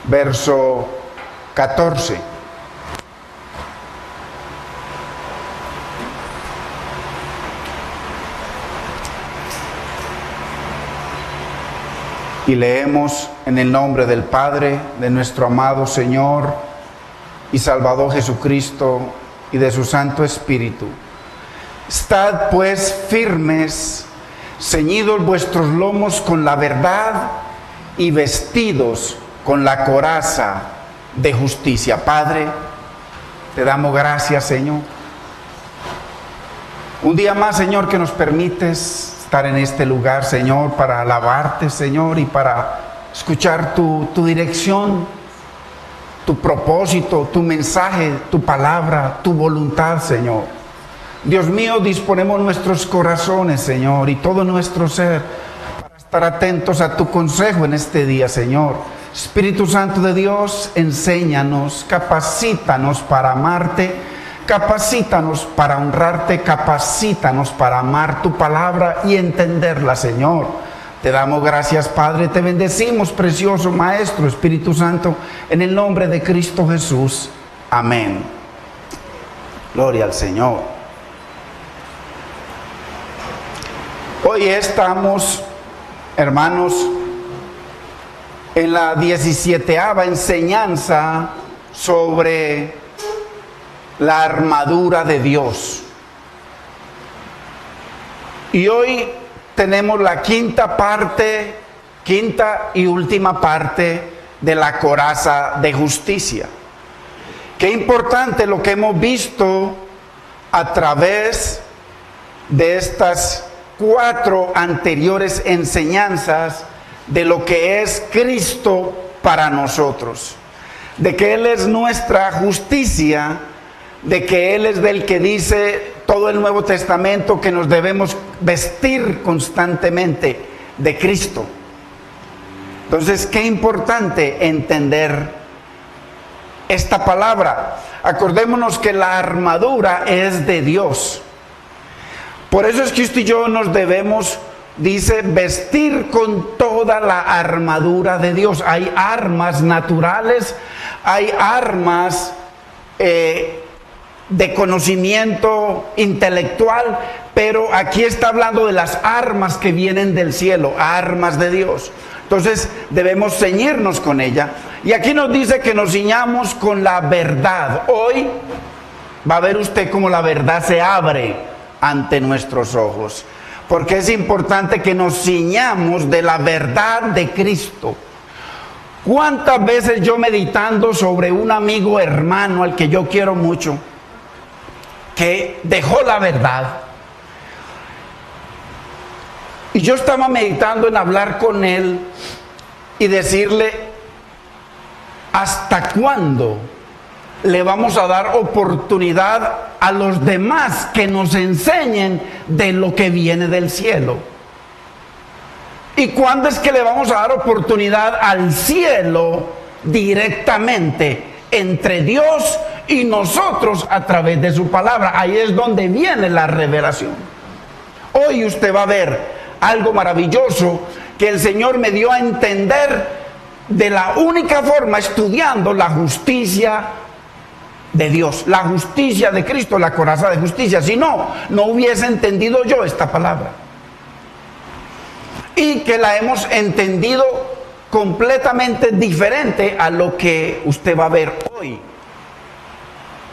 verso 14. Y leemos en el nombre del Padre, de nuestro amado Señor y Salvador Jesucristo y de su Santo Espíritu. Estad pues firmes, ceñidos vuestros lomos con la verdad y vestidos con la coraza de justicia. Padre, te damos gracias, Señor. Un día más, Señor, que nos permites estar en este lugar, Señor, para alabarte, Señor, y para escuchar tu dirección, tu propósito, tu mensaje, tu palabra, tu voluntad, Señor. Dios mío, disponemos nuestros corazones, Señor, y todo nuestro ser para estar atentos a tu consejo en este día, Señor. Espíritu Santo de Dios, enséñanos, capacítanos para amarte, capacítanos para honrarte, capacítanos para amar tu palabra y entenderla, Señor. Te damos gracias, Padre, te bendecimos, precioso Maestro, Espíritu Santo, en el nombre de Cristo Jesús. Amén. Gloria al Señor. Hoy estamos, hermanos, en la 17ª enseñanza sobre la armadura de Dios. Y hoy tenemos la quinta y última parte de la coraza de justicia. Qué importante lo que hemos visto a través de estas 4 anteriores enseñanzas de lo que es Cristo para nosotros, de que Él es nuestra justicia, de que Él es del que dice todo el Nuevo Testamento que nos debemos vestir constantemente de Cristo. Entonces, qué importante entender esta palabra. Acordémonos que la armadura es de Dios. Por eso es que usted y yo nos debemos, dice, vestir con toda la armadura de Dios. Hay armas naturales, hay armas de conocimiento intelectual, pero aquí está hablando de las armas que vienen del cielo, armas de Dios. Entonces debemos ceñirnos con ella. Y aquí nos dice que nos ciñamos con la verdad. Hoy va a ver usted cómo la verdad se abre ante nuestros ojos, porque es importante que nos ciñamos de la verdad de Cristo. ¿Cuántas veces yo meditando sobre un amigo hermano al que yo quiero mucho, que dejó la verdad, y yo estaba meditando en hablar con él y decirle, ¿hasta cuándo le vamos a dar oportunidad a los demás que nos enseñen de lo que viene del cielo? ¿Y cuándo es que le vamos a dar oportunidad al cielo directamente entre Dios y nosotros a través de su palabra? Ahí es donde viene la revelación. Hoy usted va a ver algo maravilloso que el Señor me dio a entender de la única forma, estudiando la justicia de Dios, la justicia de Cristo, la coraza de justicia. Si no, no hubiese entendido yo esta palabra. Y que la hemos entendido completamente diferente a lo que usted va a ver hoy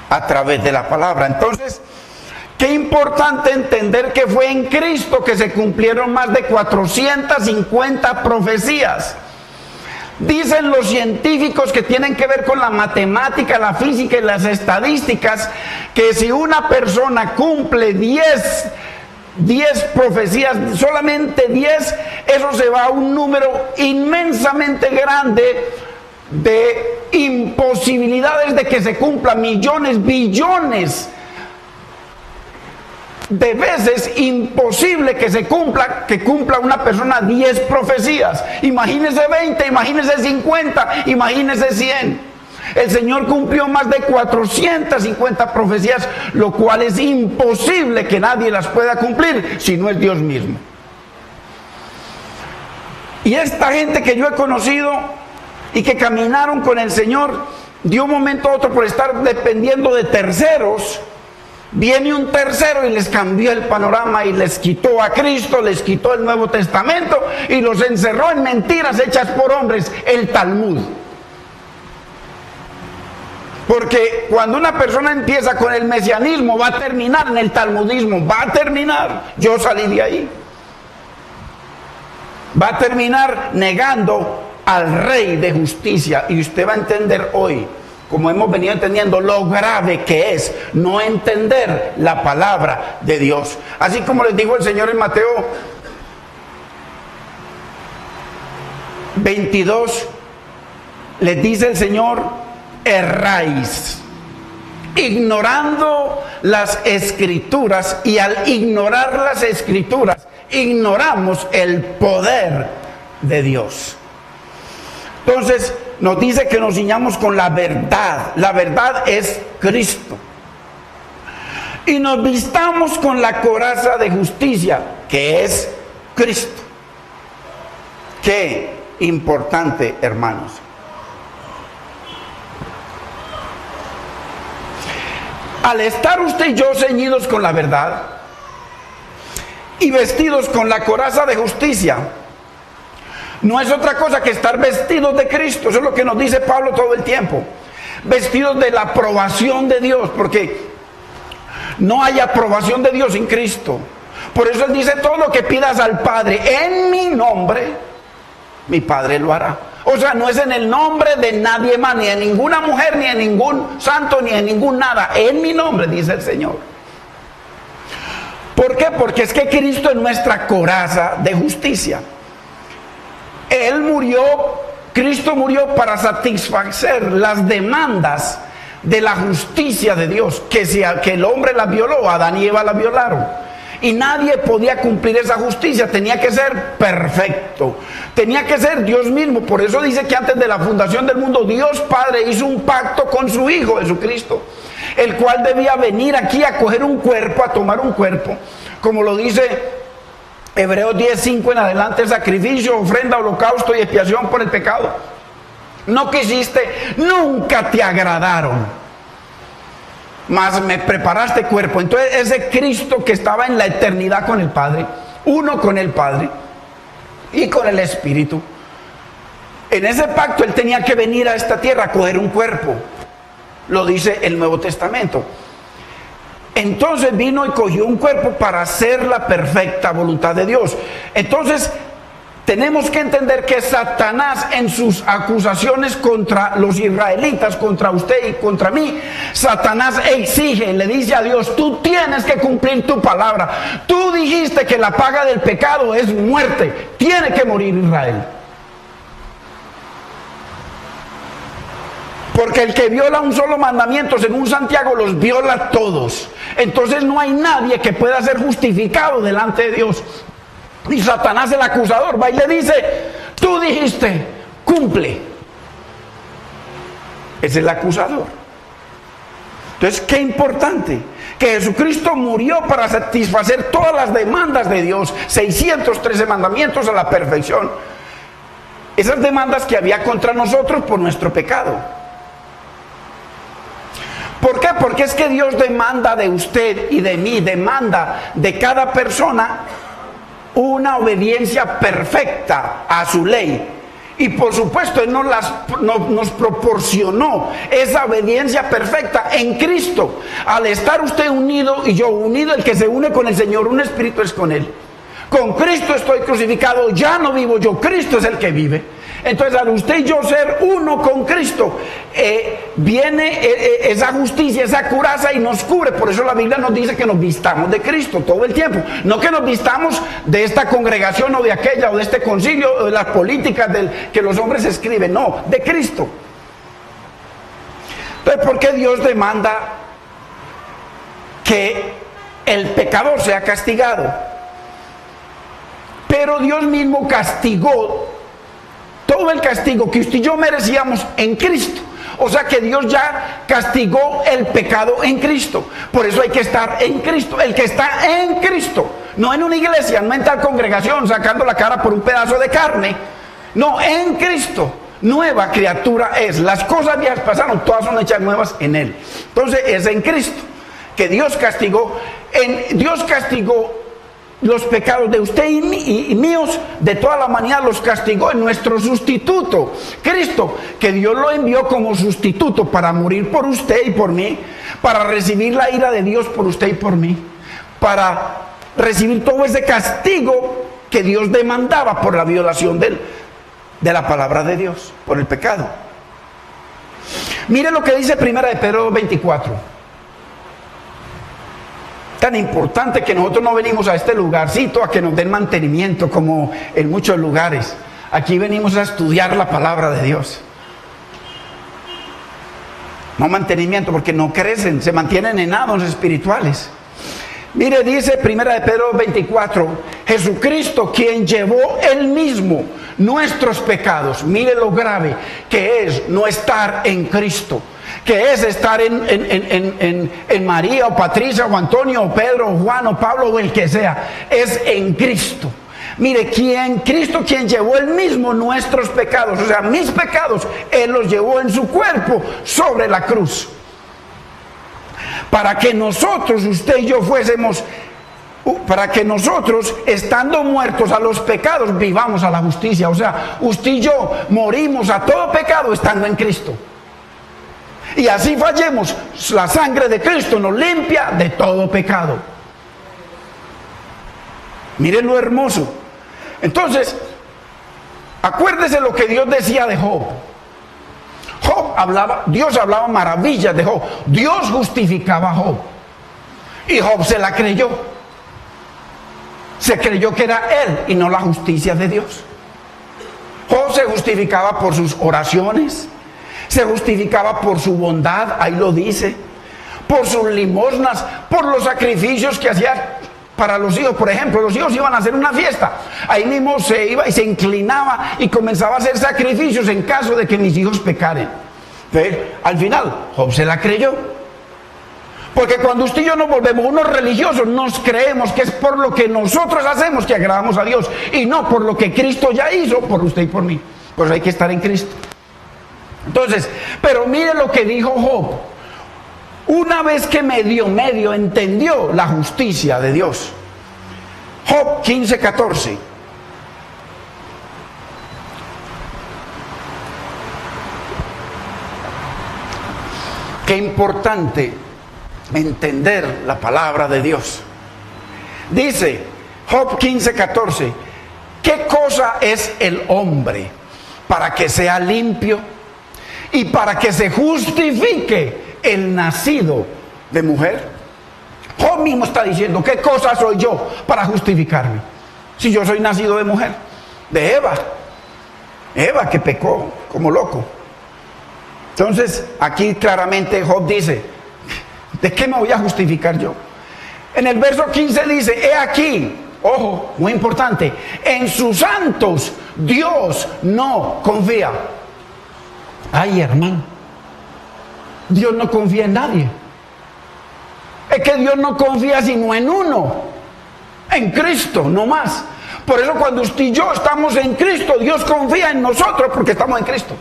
a través de la palabra. Entonces, qué importante entender que fue en Cristo que se cumplieron más de 450 profecías. Dicen los científicos que tienen que ver con la matemática, la física y las estadísticas, que si una persona cumple 10 profecías, solamente 10, eso se va a un número inmensamente grande de imposibilidades de que se cumpla, millones, billones de veces imposible que cumpla una persona 10 profecías. Imagínese 20, imagínese 50, imagínese 100. El Señor cumplió más de 450 profecías, lo cual es imposible que nadie las pueda cumplir si no es Dios mismo. Y esta gente que yo he conocido y que caminaron con el Señor, de un momento a otro, por estar dependiendo de terceros, viene un tercero y les cambió el panorama y les quitó a Cristo, les quitó el Nuevo Testamento y los encerró en mentiras hechas por hombres, el Talmud. Porque cuando una persona empieza con el mesianismo, va a terminar en el talmudismo, va a terminar. Yo salí de ahí. Va a terminar negando al Rey de justicia. Y usted va a entender hoy, como hemos venido entendiendo, lo grave que es no entender la palabra de Dios. Así como les dijo el Señor en Mateo 22, les dice el Señor: erráis, ignorando las Escrituras, y al ignorar las Escrituras, ignoramos el poder de Dios. Entonces, nos dice que nos ciñamos con la verdad. La verdad es Cristo. Y nos vistamos con la coraza de justicia, que es Cristo. Qué importante, hermanos. Al estar usted y yo ceñidos con la verdad y vestidos con la coraza de justicia, no es otra cosa que estar vestidos de Cristo. Eso es lo que nos dice Pablo todo el tiempo. Vestidos de la aprobación de Dios, porque no hay aprobación de Dios sin Cristo. Por eso Él dice: todo lo que pidas al Padre en mi nombre, mi Padre lo hará. O sea, no es en el nombre de nadie más, ni de ninguna mujer, ni de ningún santo, ni de ningún nada. En mi nombre, dice el Señor. ¿Por qué? Porque es que Cristo es nuestra coraza de justicia. Él murió, Cristo murió para satisfacer las demandas de la justicia de Dios. Que el hombre la violó, Adán y Eva la violaron. Y nadie podía cumplir esa justicia, tenía que ser perfecto, tenía que ser Dios mismo. Por eso dice que antes de la fundación del mundo, Dios Padre hizo un pacto con su Hijo Jesucristo, el cual debía venir aquí a coger un cuerpo, a tomar un cuerpo, como lo dice Hebreos 10:5 en adelante: sacrificio, ofrenda, holocausto y expiación por el pecado. No quisiste, nunca te agradaron, mas me preparaste cuerpo. Entonces ese Cristo que estaba en la eternidad con el Padre, uno con el Padre y con el Espíritu, en ese pacto Él tenía que venir a esta tierra a coger un cuerpo. Lo dice el Nuevo Testamento. Entonces vino y cogió un cuerpo para hacer la perfecta voluntad de Dios. Entonces tenemos que entender que Satanás, en sus acusaciones contra los israelitas, contra usted y contra mí, Satanás exige, le dice a Dios: tú tienes que cumplir tu palabra. Tú dijiste que la paga del pecado es muerte. Tiene que morir Israel. Porque el que viola un solo mandamiento, según Santiago, los viola todos. Entonces no hay nadie que pueda ser justificado delante de Dios. Y Satanás, el acusador, va y le dice: tú dijiste, cumple. Es el acusador. Entonces, qué importante que Jesucristo murió para satisfacer todas las demandas de Dios, 613 mandamientos a la perfección. Esas demandas que había contra nosotros por nuestro pecado. ¿Por qué? Porque es que Dios demanda de usted y de mí, demanda de cada persona una obediencia perfecta a su ley. Y por supuesto Él nos proporcionó esa obediencia perfecta en Cristo. Al estar usted unido y yo unido, el que se une con el Señor, un espíritu es con Él. Con Cristo estoy crucificado, ya no vivo yo, Cristo es el que vive. Entonces, al usted y yo ser uno con Cristo, viene esa justicia, esa coraza y nos cubre. Por eso la Biblia nos dice que nos vistamos de Cristo todo el tiempo. No que nos vistamos de esta congregación o de aquella, o de este concilio, o de las políticas que los hombres escriben. No, de Cristo. Entonces, ¿por qué Dios demanda que el pecador sea castigado? Pero Dios mismo castigó todo el castigo que usted y yo merecíamos en Cristo. O sea que Dios ya castigó el pecado en Cristo. Por eso hay que estar en Cristo. El que está en Cristo, no en una iglesia, no en tal congregación sacando la cara por un pedazo de carne. No, en Cristo. nueva criatura es. Las cosas viejas pasaron, todas son hechas nuevas en Él. Entonces es en Cristo que Dios castigó. Dios castigó los pecados de usted y míos, de toda la humanidad, los castigó en nuestro sustituto, Cristo, que Dios lo envió como sustituto para morir por usted y por mí, para recibir la ira de Dios por usted y por mí, para recibir todo ese castigo que Dios demandaba por la violación de la palabra de Dios, por el pecado. Mire lo que dice 1 Pedro 24. Tan importante que nosotros no venimos a este lugarcito a que nos den mantenimiento como en muchos lugares. Aquí venimos a estudiar la palabra de Dios. No mantenimiento, porque no crecen, se mantienen enanos espirituales. Mire, dice 1 Pedro 24, Jesucristo, quien llevó él mismo nuestros pecados. Mire lo grave que es no estar en Cristo, que es estar en María o Patricia o Antonio o Pedro o Juan o Pablo o el que sea. Es en Cristo. Mire, Cristo quien llevó él mismo nuestros pecados, o sea, mis pecados, él los llevó en su cuerpo sobre la cruz, para que nosotros, usted y yo fuésemos, para que nosotros, estando muertos a los pecados, vivamos a la justicia. O sea, usted y yo morimos a todo pecado estando en Cristo. Y así fallemos, la sangre de Cristo nos limpia de todo pecado. Miren lo hermoso. Entonces, acuérdese lo que Dios decía de Job. Dios hablaba maravillas de Job. Dios justificaba a Job. Y Job se la creyó. Se creyó que era él y no la justicia de Dios. Job se justificaba por sus oraciones. Se justificaba por su bondad, ahí lo dice. Por sus limosnas, por los sacrificios que hacía para los hijos. Por ejemplo, los hijos iban a hacer una fiesta. Ahí mismo se iba y se inclinaba y comenzaba a hacer sacrificios en caso de que mis hijos pecaren. Pero al final, Job se la creyó. Porque cuando usted y yo nos volvemos unos religiosos, nos creemos que es por lo que nosotros hacemos que agradamos a Dios y no por lo que Cristo ya hizo por usted y por mí. Pues hay que estar en Cristo. Entonces, pero mire lo que dijo Job. Una vez que medio entendió la justicia de Dios. Job 15:14. Qué importante entender la palabra de Dios. Dice Job 15:14, ¿qué cosa es el hombre para que sea limpio y para que se justifique el nacido de mujer? Job mismo está diciendo, ¿qué cosa soy yo para justificarme? Si yo soy nacido de mujer, de Eva que pecó como loco. Entonces aquí claramente Job dice, ¿de qué me voy a justificar yo? En el verso 15 dice, he aquí, ojo, muy importante, en sus santos Dios no confía. Ay, hermano, Dios no confía en nadie. Es que Dios no confía sino en uno, en Cristo, no más. Por eso cuando usted y yo estamos en Cristo, Dios confía en nosotros porque estamos en Cristo.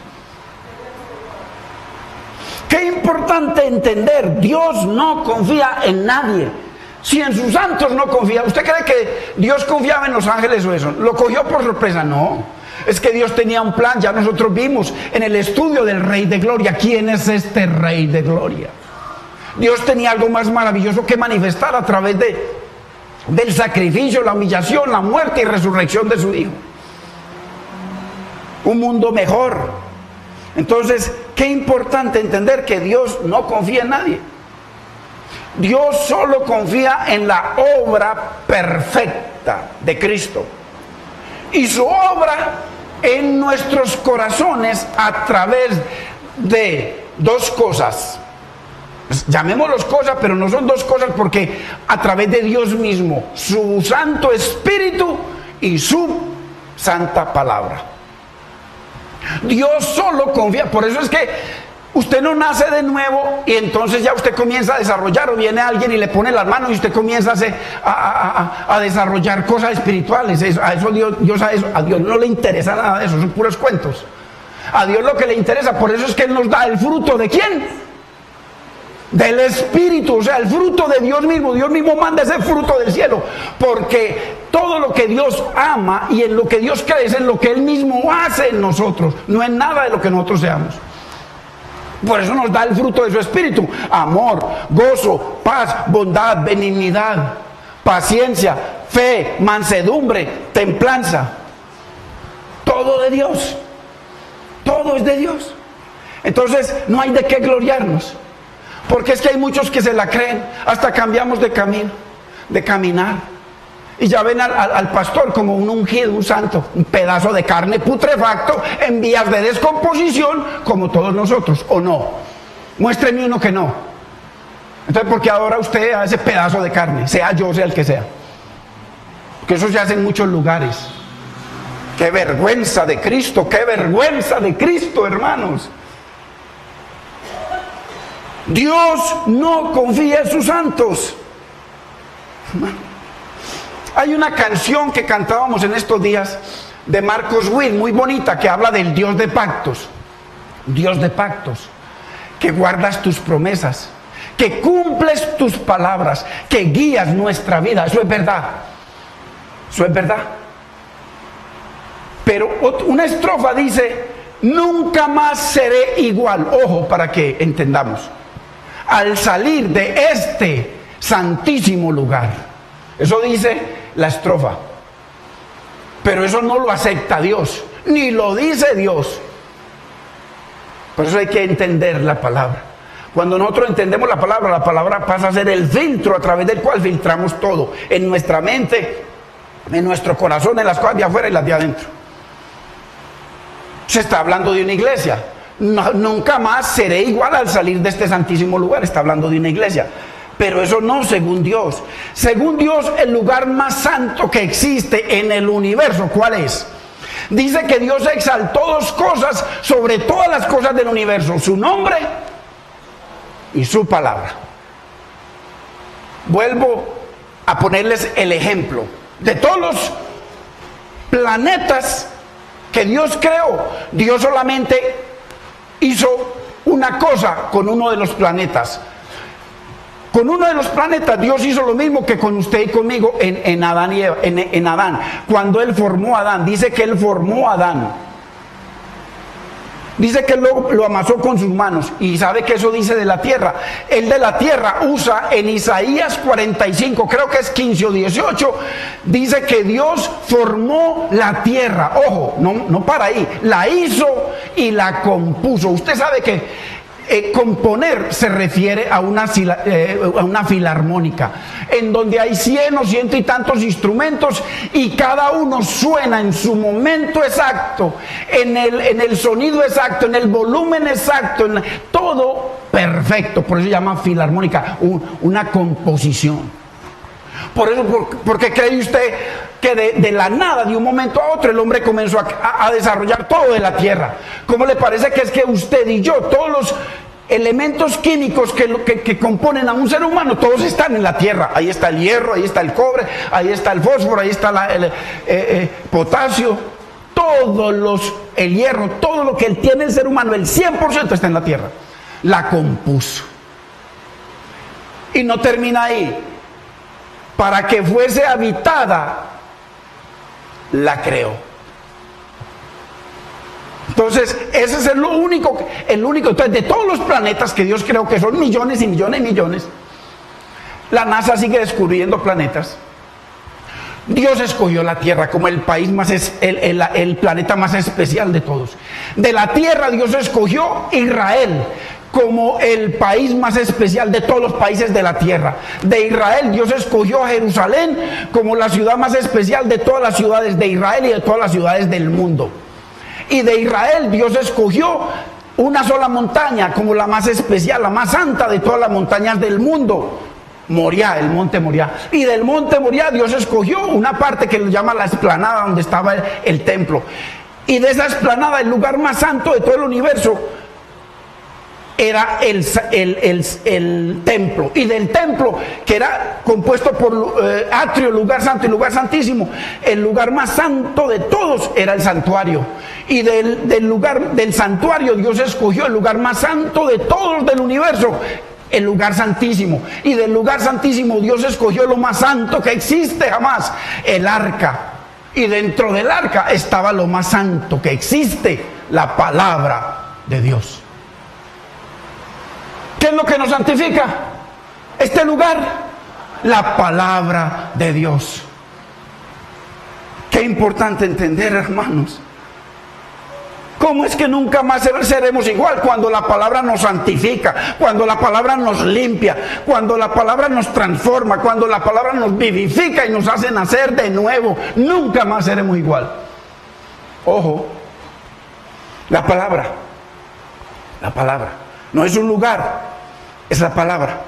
Qué importante entender, Dios no confía en nadie. Si en sus santos no confía, ¿usted cree que Dios confiaba en los ángeles o eso? ¿Lo cogió por sorpresa? No. Es que Dios tenía un plan, ya nosotros vimos en el estudio del Rey de Gloria. ¿Quién es este Rey de Gloria? Dios tenía algo más maravilloso que manifestar a través del sacrificio, la humillación, la muerte y resurrección de su Hijo. Un mundo mejor. Entonces, qué importante entender que Dios no confía en nadie. Dios solo confía en la obra perfecta de Cristo. Y su obra en nuestros corazones a través de dos cosas. Llamémoslos cosas, pero no son dos cosas porque a través de Dios mismo, su Santo Espíritu y su Santa Palabra. Dios solo confía, por eso es que usted no nace de nuevo y entonces ya usted comienza a desarrollar, o viene alguien y le pone las manos y usted comienza a desarrollar cosas espirituales. A Dios no le interesa nada de eso, son puros cuentos. A Dios lo que le interesa, por eso es que Él nos da el fruto ¿de quién? Del Espíritu, o sea, el fruto de Dios mismo. Dios mismo manda ese fruto del cielo, porque todo lo que Dios ama y en lo que Dios cree es en lo que Él mismo hace en nosotros, no en nada de lo que nosotros seamos. Por eso nos da el fruto de su Espíritu: amor, gozo, paz, bondad, benignidad, paciencia, fe, mansedumbre, templanza. Todo de Dios. Todo es de Dios. Entonces no hay de qué gloriarnos, porque es que hay muchos que se la creen. Hasta cambiamos de camino, de caminar, y ya ven al pastor como un ungido, un santo, un pedazo de carne putrefacto en vías de descomposición, como todos nosotros. ¿O no? Muéstreme uno que no. Entonces, ¿por qué adora usted a ese pedazo de carne? Sea yo, sea el que sea. Porque eso se hace en muchos lugares. ¡Qué vergüenza de Cristo! ¡Qué vergüenza de Cristo, hermanos! Dios no confía en sus santos. Hay una canción que cantábamos en estos días de Marcos Witt, muy bonita, que habla del Dios de pactos. Dios de pactos, que guardas tus promesas, que cumples tus palabras, que guías nuestra vida. Eso es verdad. Eso es verdad. Pero una estrofa dice: nunca más seré igual. Ojo, para que entendamos. Al salir de este santísimo lugar. Eso dice la estrofa. Pero eso no lo acepta Dios, ni lo dice Dios. Por eso hay que entender la palabra. Cuando nosotros entendemos la palabra pasa a ser el filtro a través del cual filtramos todo. En nuestra mente, en nuestro corazón, en las cosas de afuera y las de adentro. Se está hablando de una iglesia. Nunca más seré igual al salir de este santísimo lugar. Está hablando de una iglesia. Pero eso no según Dios. Según Dios, el lugar más santo que existe en el universo, ¿cuál es? Dice que Dios exaltó dos cosas sobre todas las cosas del universo: su nombre y su palabra. Vuelvo a ponerles el ejemplo de todos los planetas que Dios creó. Dios solamente hizo una cosa con uno de los planetas. Con uno de los planetas Dios hizo lo mismo que con usted y conmigo en Adán y Eva, en Adán. Cuando Él formó a Adán, dice que Él formó a Adán. Dice que lo amasó con sus manos. Y sabe que eso dice de la tierra. Él de la tierra usa en Isaías 45, creo que es 15 o 18, dice que Dios formó la tierra. Ojo, no para ahí. La hizo y la compuso. Usted sabe que componer se refiere a una filarmónica, en donde hay 100 o 100 y tantos instrumentos, y cada uno suena en su momento exacto, en el sonido exacto, en el volumen exacto, en todo perfecto. Por eso se llama filarmónica, una composición. Por eso, ¿por qué cree usted que de la nada, de un momento a otro, el hombre comenzó a desarrollar todo de la tierra? ¿Cómo le parece que es que usted y yo, todos los elementos químicos que componen a un ser humano, todos están en la tierra? Ahí está el hierro, ahí está el cobre, ahí está el fósforo, ahí está el potasio, el hierro, todo lo que tiene el ser humano, el 100% está en la tierra. La compuso. Y no termina ahí. Para que fuese habitada, la creó. Entonces, ese es el único. Entonces, de todos los planetas que Dios creó, que son millones y millones y millones, la NASA sigue descubriendo planetas. Dios escogió la Tierra como el país el planeta más especial de todos. De la Tierra Dios escogió Israel como el país más especial de todos los países de la tierra. De Israel Dios escogió a Jerusalén como la ciudad más especial de todas las ciudades de Israel y de todas las ciudades del mundo. Y de Israel Dios escogió una sola montaña como la más especial, la más santa de todas las montañas del mundo: Moriah, el monte Moriah. Y del monte Moriah Dios escogió una parte que lo llama la explanada, donde estaba el templo. Y de esa explanada, el lugar más santo de todo el universo, era el templo, y del templo, que era compuesto por atrio, lugar santo y lugar santísimo, el lugar más santo de todos era el santuario, y del santuario Dios escogió el lugar más santo de todos del universo, el lugar santísimo, y del lugar santísimo Dios escogió lo más santo que existe jamás, el arca, y dentro del arca estaba lo más santo que existe, la palabra de Dios. ¿Qué es lo que nos santifica este lugar? La palabra de Dios. Qué importante entender, hermanos. ¿Cómo es que nunca más seremos igual? Cuando la palabra nos santifica, cuando la palabra nos limpia, cuando la palabra nos transforma, cuando la palabra nos vivifica y nos hace nacer de nuevo. Nunca más seremos igual. Ojo, la palabra no es un lugar, es la palabra.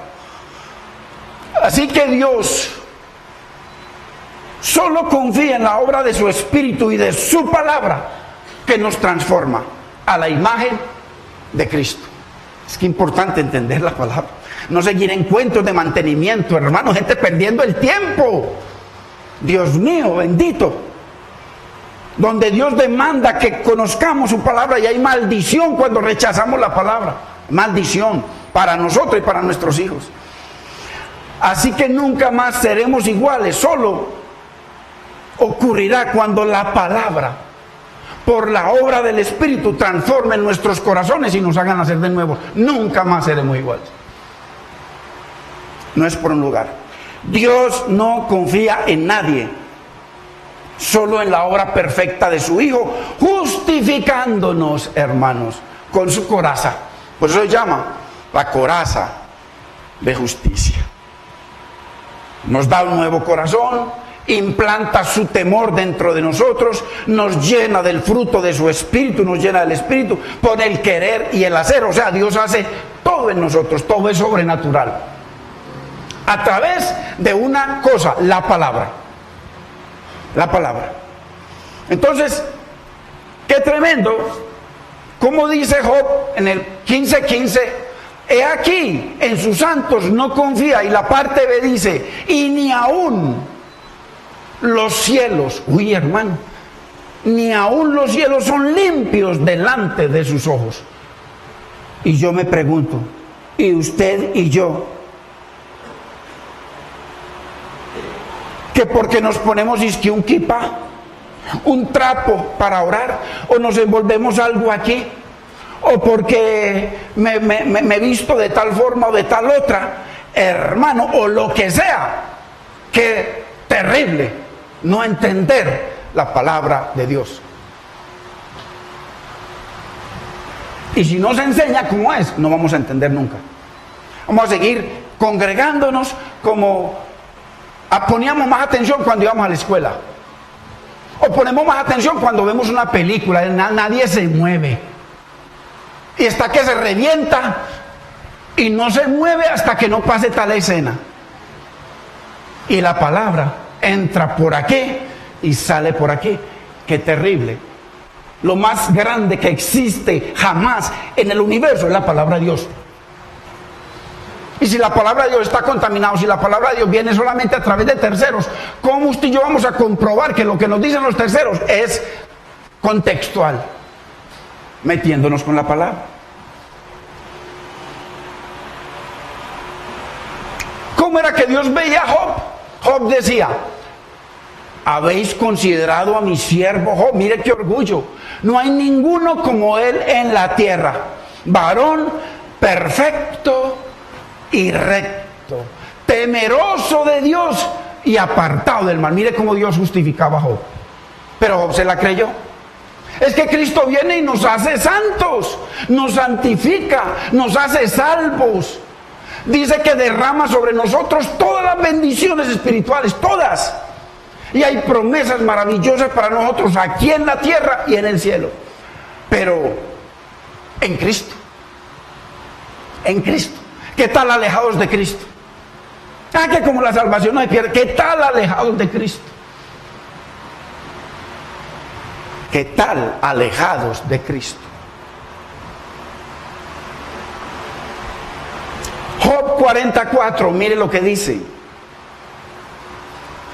Así que Dios solo confía en la obra de su Espíritu y de su palabra, que nos transforma a la imagen de Cristo. Es que es importante entender la palabra. No seguir en cuentos de mantenimiento, hermano, gente perdiendo el tiempo. Dios mío, bendito. Donde Dios demanda que conozcamos su palabra, y hay maldición cuando rechazamos la palabra. Maldición para nosotros y para nuestros hijos. Así que nunca más seremos iguales. Solo ocurrirá cuando la palabra, por la obra del Espíritu, transforme nuestros corazones y nos hagan nacer de nuevo. Nunca más seremos iguales. No es por un lugar. Dios no confía en nadie, solo en la obra perfecta de su Hijo, justificándonos, hermanos, con su coraza. Por eso se llama la coraza de justicia. Nos da un nuevo corazón, implanta su temor dentro de nosotros, nos llena del fruto de su Espíritu, nos llena del Espíritu, pone el querer y el hacer. O sea, Dios hace todo en nosotros, todo es sobrenatural, a través de una cosa, la palabra. La palabra. Entonces, qué tremendo. Como dice Job en el 15:15, he aquí, en sus santos no confía. Y la parte B dice, y ni aún los cielos, uy hermano, ni aún los cielos son limpios delante de sus ojos. Y yo me pregunto, ¿y usted y yo? Que porque nos ponemos isque un kipá, un trapo para orar, o nos envolvemos algo aquí, o porque me visto de tal forma o de tal otra, hermano, o lo que sea. Qué terrible no entender la palabra de Dios. Y si no se enseña cómo es, no vamos a entender nunca. Vamos a seguir congregándonos como poníamos más atención cuando íbamos a la escuela, o ponemos más atención cuando vemos una película. Nadie se mueve, y hasta que se revienta, y no se mueve hasta que no pase tal escena. Y la palabra entra por aquí y sale por aquí. Qué terrible. Lo más grande que existe jamás en el universo es la palabra de Dios. Y si la palabra de Dios está contaminada, si la palabra de Dios viene solamente a través de terceros, ¿cómo usted y yo vamos a comprobar que lo que nos dicen los terceros es contextual? Metiéndonos con la palabra. ¿Cómo era que Dios veía a Job? Job decía, ¿habéis considerado a mi siervo Job? Mire qué orgullo. No hay ninguno como él en la tierra. Varón perfecto y recto, temeroso de Dios y apartado del mal. Mire cómo Dios justificaba a Job. Pero Job se la creyó. Es que Cristo viene y nos hace santos, nos santifica, nos hace salvos. Dice que derrama sobre nosotros todas las bendiciones espirituales, todas. Y hay promesas maravillosas para nosotros aquí en la tierra y en el cielo. Pero en Cristo. En Cristo. ¿Qué tal alejados de Cristo? Que como la salvación no se pierde. ¿Qué tal alejados de Cristo? ¿Qué tal alejados de Cristo? Job 44, mire lo que dice.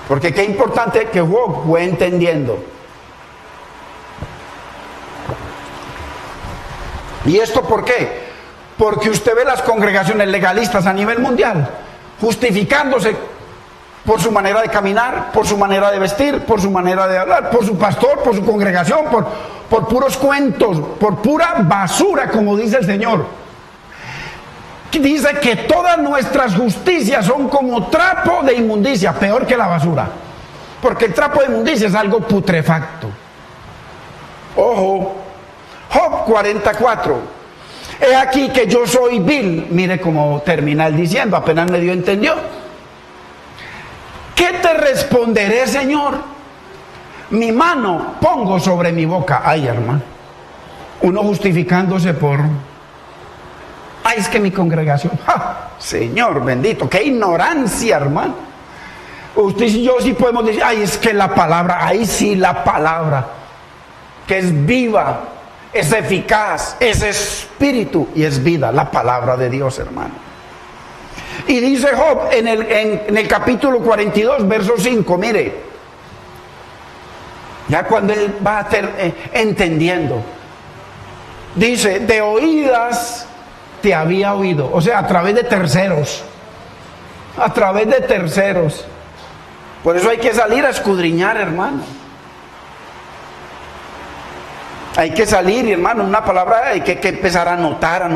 Porque qué importante que Job fue entendiendo. ¿Y esto por qué? Porque usted ve las congregaciones legalistas a nivel mundial justificándose por su manera de caminar, por su manera de vestir, por su manera de hablar, por su pastor, por su congregación, por puros cuentos, por pura basura, como dice el Señor. Dice que todas nuestras justicias son como trapo de inmundicia, peor que la basura. Porque el trapo de inmundicia es algo putrefacto. Ojo, Job 44. He aquí que yo soy vil. Mire cómo termina él diciendo, apenas medio entendió. ¿Qué te responderé, Señor? Mi mano pongo sobre mi boca. Ay, hermano. Uno justificándose por... Ay, es que mi congregación... ¡Ja! Señor bendito, qué ignorancia, hermano. Usted y yo sí podemos decir, ay, es que la palabra, ahí sí la palabra, que es viva, es eficaz, es espíritu y es vida, la palabra de Dios, hermano. Y dice Job en el capítulo 42, verso 5, mire, ya cuando él va a estar entendiendo, dice, de oídas te había oído, o sea, a través de terceros, por eso hay que salir a escudriñar, hermano. Hay que salir, hermano, una palabra hay que empezar a anotar,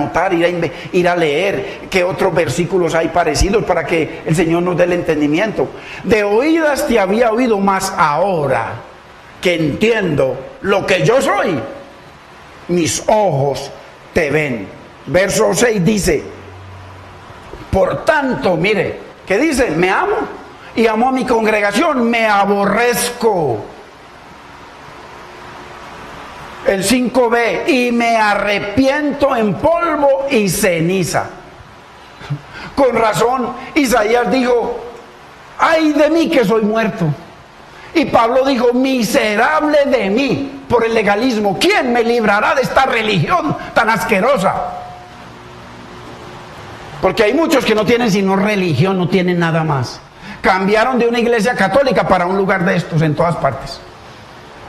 ir a leer qué otros versículos hay parecidos para que el Señor nos dé el entendimiento. De oídas te había oído, mas ahora que entiendo lo que yo soy, mis ojos te ven. Verso 6 dice, por tanto, mire, ¿qué dice? Me amo y amo a mi congregación, me aborrezco. El 5b, y me arrepiento en polvo y ceniza. Con razón, Isaías dijo, ay de mí que soy muerto. Y Pablo dijo, miserable de mí por el legalismo. ¿Quién me librará de esta religión tan asquerosa? Porque hay muchos que no tienen sino religión, no tienen nada más. Cambiaron de una iglesia católica para un lugar de estos en todas partes.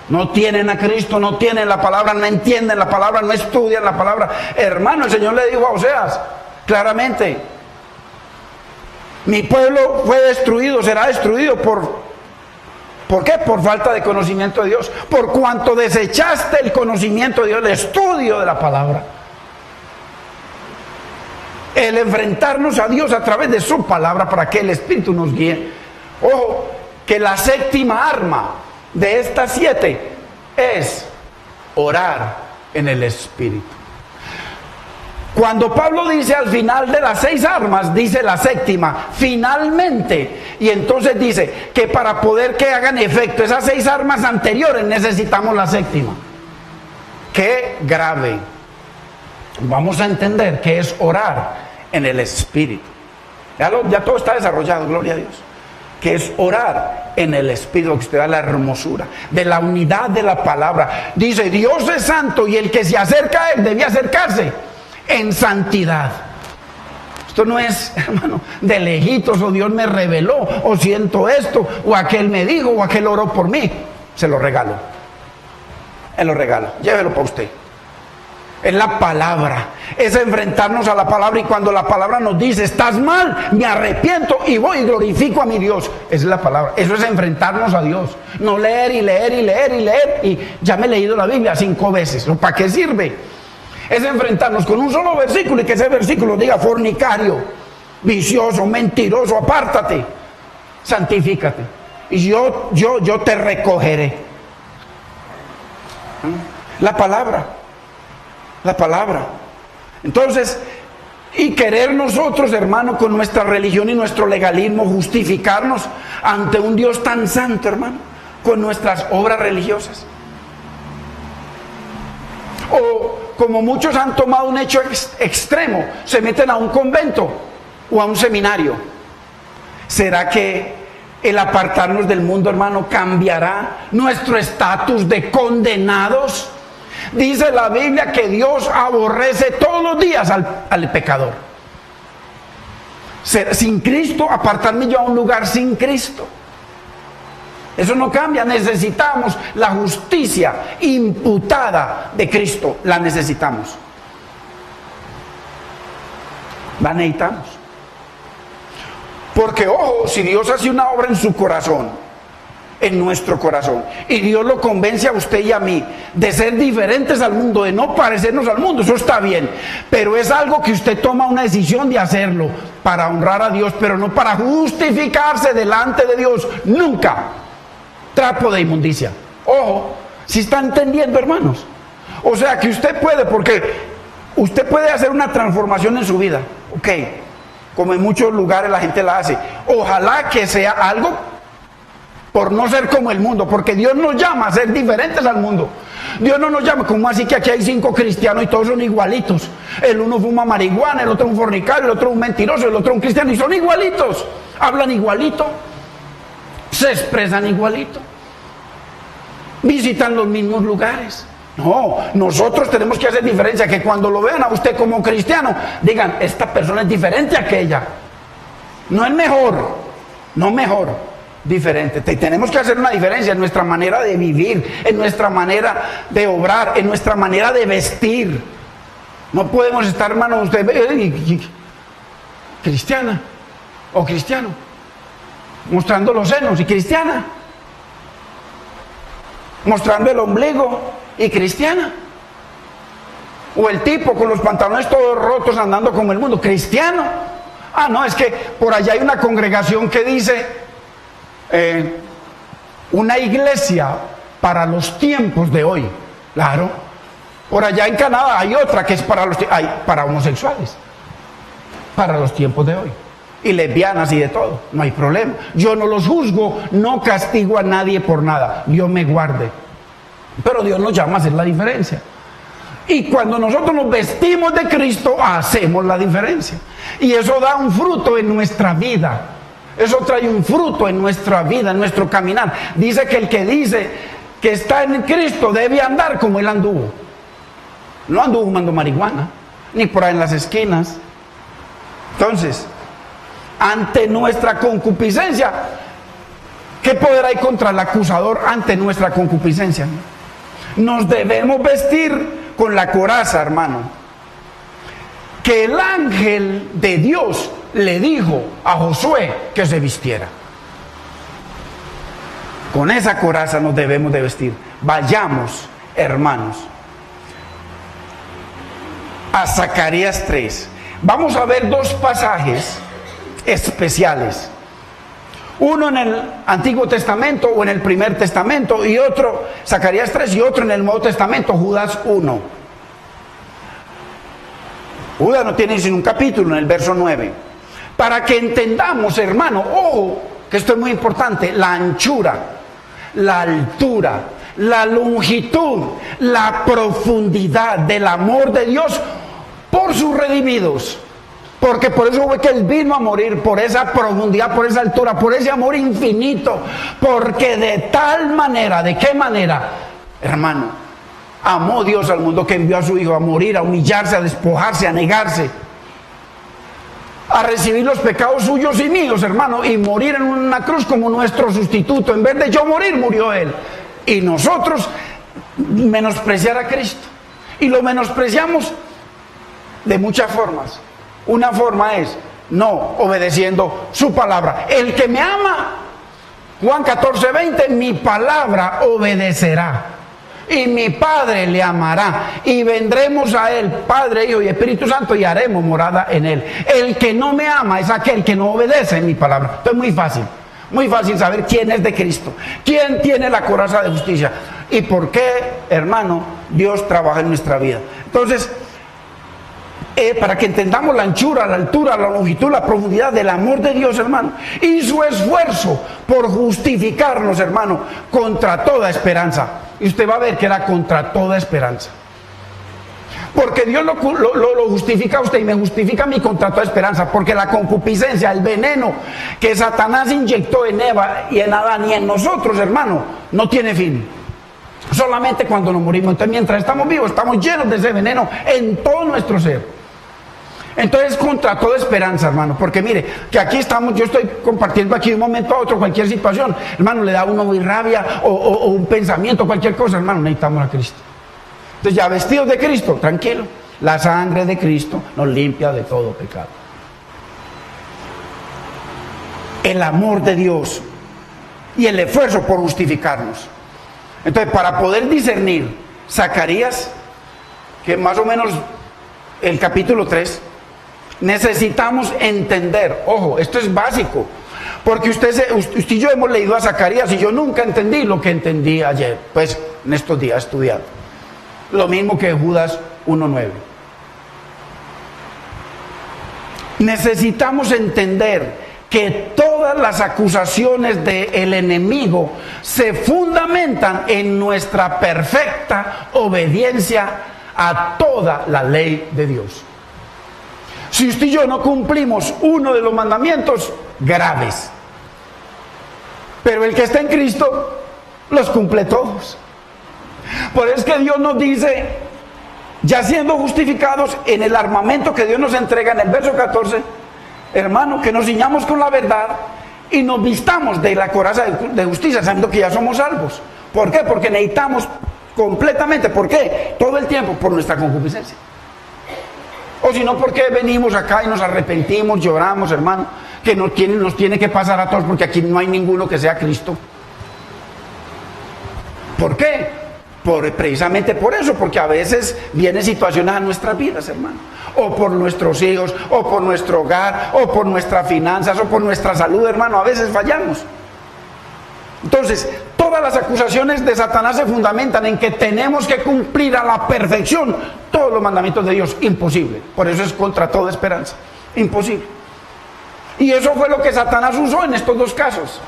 No tienen a Cristo, no tienen la palabra, no entienden la palabra, no estudian la palabra. Hermano, el Señor le dijo a Oseas claramente, mi pueblo fue destruido, será destruido ¿por qué? Por falta de conocimiento de Dios. Por cuanto desechaste el conocimiento de Dios, el estudio de la palabra. El enfrentarnos a Dios a través de su palabra para que el Espíritu nos guíe. Ojo, que la séptima arma de estas 7 es orar en el Espíritu. Cuando Pablo dice al final de las 6 armas, dice la séptima, finalmente, y entonces dice que para poder que hagan efecto esas 6 armas anteriores necesitamos la séptima. Qué grave. Vamos a entender que es orar en el Espíritu. Ya todo está desarrollado, gloria a Dios. Que es orar en el Espíritu, que usted da la hermosura de la unidad de la palabra. Dice, Dios es santo y el que se acerca a él debe acercarse en santidad. Esto no es, hermano, de lejitos, o Dios me reveló, o siento esto, o aquel me dijo, o aquel oró por mí. Se lo regalo. Él lo regala, llévelo para usted. Es la palabra, es enfrentarnos a la palabra, y cuando la palabra nos dice estás mal, me arrepiento y voy y glorifico a mi Dios. Esa es la palabra, eso es enfrentarnos a Dios. No leer y leer y leer y leer y ya me he leído la Biblia 5 veces. ¿Para qué sirve? Es enfrentarnos con un solo versículo y que ese versículo diga fornicario, vicioso, mentiroso, apártate, santifícate y yo te recogeré. La palabra. Entonces, y querer nosotros, hermano, con nuestra religión y nuestro legalismo justificarnos ante un Dios tan santo, hermano, con nuestras obras religiosas. O como muchos han tomado un hecho extremo, se meten a un convento o a un seminario. ¿Será que el apartarnos del mundo, hermano, cambiará nuestro estatus de condenados? Dice la Biblia que Dios aborrece todos los días al pecador. sin Cristo, apartarme yo a un lugar sin Cristo. Eso no cambia. Necesitamos la justicia imputada de Cristo. La necesitamos. La necesitamos. Porque, ojo, si Dios hace una obra en su corazón, en nuestro corazón, y Dios lo convence a usted y a mí de ser diferentes al mundo, de no parecernos al mundo, eso está bien, pero es algo que usted toma una decisión de hacerlo para honrar a Dios, pero no para justificarse delante de Dios, nunca. Trapo de inmundicia. Ojo, si está entendiendo, hermanos. O sea que usted puede, porque usted puede hacer una transformación en su vida, ok, como en muchos lugares la gente la hace. Ojalá que sea algo por no ser como el mundo, porque Dios nos llama a ser diferentes al mundo. Dios no nos llama, como así que aquí hay 5 cristianos y todos son igualitos. El uno fuma marihuana, el otro un fornicario, el otro un mentiroso, el otro un cristiano, y son igualitos. Hablan igualito, se expresan igualito, visitan los mismos lugares. No, nosotros tenemos que hacer diferencia, que cuando lo vean a usted como cristiano, digan, esta persona es diferente a aquella. No es mejor, no mejor, diferente. Tenemos que hacer una diferencia en nuestra manera de vivir, en nuestra manera de obrar, en nuestra manera de vestir. No podemos estar, hermano, usted cristiana o cristiano, mostrando los senos y cristiana, mostrando el ombligo y cristiana, o el tipo con los pantalones todos rotos andando como el mundo, cristiano. Ah, no, es que por allá hay una congregación que dice una iglesia para los tiempos de hoy. Claro, por allá en Canadá hay otra que es para homosexuales, para los tiempos de hoy, y lesbianas y de todo, no hay problema. Yo no los juzgo, no castigo a nadie por nada, Dios me guarde, pero Dios nos llama a hacer la diferencia. Y cuando nosotros nos vestimos de Cristo, hacemos la diferencia, y eso da un fruto en nuestra vida. Eso trae un fruto en nuestra vida, en nuestro caminar. Dice que el que dice que está en Cristo debe andar como Él anduvo. No anduvo fumando marihuana, ni por ahí en las esquinas. Entonces, ante nuestra concupiscencia, ¿qué poder hay contra el acusador ante nuestra concupiscencia? Nos debemos vestir con la coraza, hermano, que el ángel de Dios le dijo a Josué que se vistiera. Con esa coraza nos debemos de vestir. Vayamos, hermanos, a Zacarías 3. Vamos a ver 2 pasajes especiales. Uno en el Antiguo Testamento o en el Primer Testamento, y otro, Zacarías 3, y otro en el Nuevo Testamento, Judas 1. Judas no tiene sino un capítulo, en el verso 9. Para que entendamos, hermano, ojo, que esto es muy importante, la anchura, la altura, la longitud, la profundidad del amor de Dios por sus redimidos. Porque por eso fue que Él vino a morir, por esa profundidad, por esa altura, por ese amor infinito. Porque de tal manera, ¿de qué manera, hermano? Amó Dios al mundo que envió a su Hijo a morir, a humillarse, a despojarse, a negarse, a recibir los pecados suyos y míos, hermano, y morir en una cruz como nuestro sustituto. En vez de yo morir, murió Él. Y nosotros menospreciar a Cristo. Y lo menospreciamos de muchas formas. Una forma es no obedeciendo su palabra. El que me ama, Juan 14:20, mi palabra obedecerá. Y mi Padre le amará, y vendremos a Él, Padre, Hijo y Espíritu Santo, y haremos morada en Él. El que no me ama es aquel que no obedece mi palabra. Esto es muy fácil saber quién es de Cristo, quién tiene la coraza de justicia, y por qué, hermano, Dios trabaja en nuestra vida. Entonces, para que entendamos la anchura, la altura, la longitud, la profundidad del amor de Dios, hermano, y su esfuerzo por justificarnos, hermano, contra toda esperanza. Y usted va a ver que era contra toda esperanza. Porque Dios lo justifica a usted y me justifica a mí contra toda esperanza. Porque la concupiscencia, el veneno que Satanás inyectó en Eva y en Adán y en nosotros, hermano, no tiene fin. Solamente cuando nos morimos. Entonces, mientras estamos vivos, estamos llenos de ese veneno en todo nuestro ser. Entonces, contra toda esperanza, hermano, porque mire, que aquí estamos, yo estoy compartiendo aquí de un momento a otro cualquier situación, hermano, le da a uno muy rabia o un pensamiento, cualquier cosa, hermano, necesitamos a Cristo. Entonces, ya vestidos de Cristo, tranquilo, la sangre de Cristo nos limpia de todo pecado. El amor de Dios y el esfuerzo por justificarnos. Entonces, para poder discernir Zacarías, que más o menos el capítulo 3, necesitamos entender, ojo, esto es básico, porque usted y yo hemos leído a Zacarías y yo nunca entendí lo que entendí ayer, pues en estos días estudiando. Lo mismo que Judas 1:9. Necesitamos entender que todas las acusaciones del enemigo se fundamentan en nuestra perfecta obediencia a toda la ley de Dios. Si usted y yo no cumplimos uno de los mandamientos, graves. Pero el que está en Cristo los cumple todos. Por eso es que Dios nos dice, ya siendo justificados en el armamento que Dios nos entrega en el verso 14, hermano, que nos ciñamos con la verdad y nos vistamos de la coraza de justicia, sabiendo que ya somos salvos. ¿Por qué? Porque necesitamos completamente, ¿por qué? Todo el tiempo, por nuestra concupiscencia. O si no, porque venimos acá y nos arrepentimos, lloramos, hermano, que nos tiene que pasar a todos, porque aquí no hay ninguno que sea Cristo. ¿Por qué? Precisamente por eso, porque a veces vienen situaciones a nuestras vidas, hermano, o por nuestros hijos, o por nuestro hogar, o por nuestras finanzas, o por nuestra salud, hermano, a veces fallamos. Entonces, todas las acusaciones de Satanás se fundamentan en que tenemos que cumplir a la perfección todos los mandamientos de Dios. Imposible. Por eso es contra toda esperanza. Imposible. Y eso fue lo que Satanás usó en estos dos casos.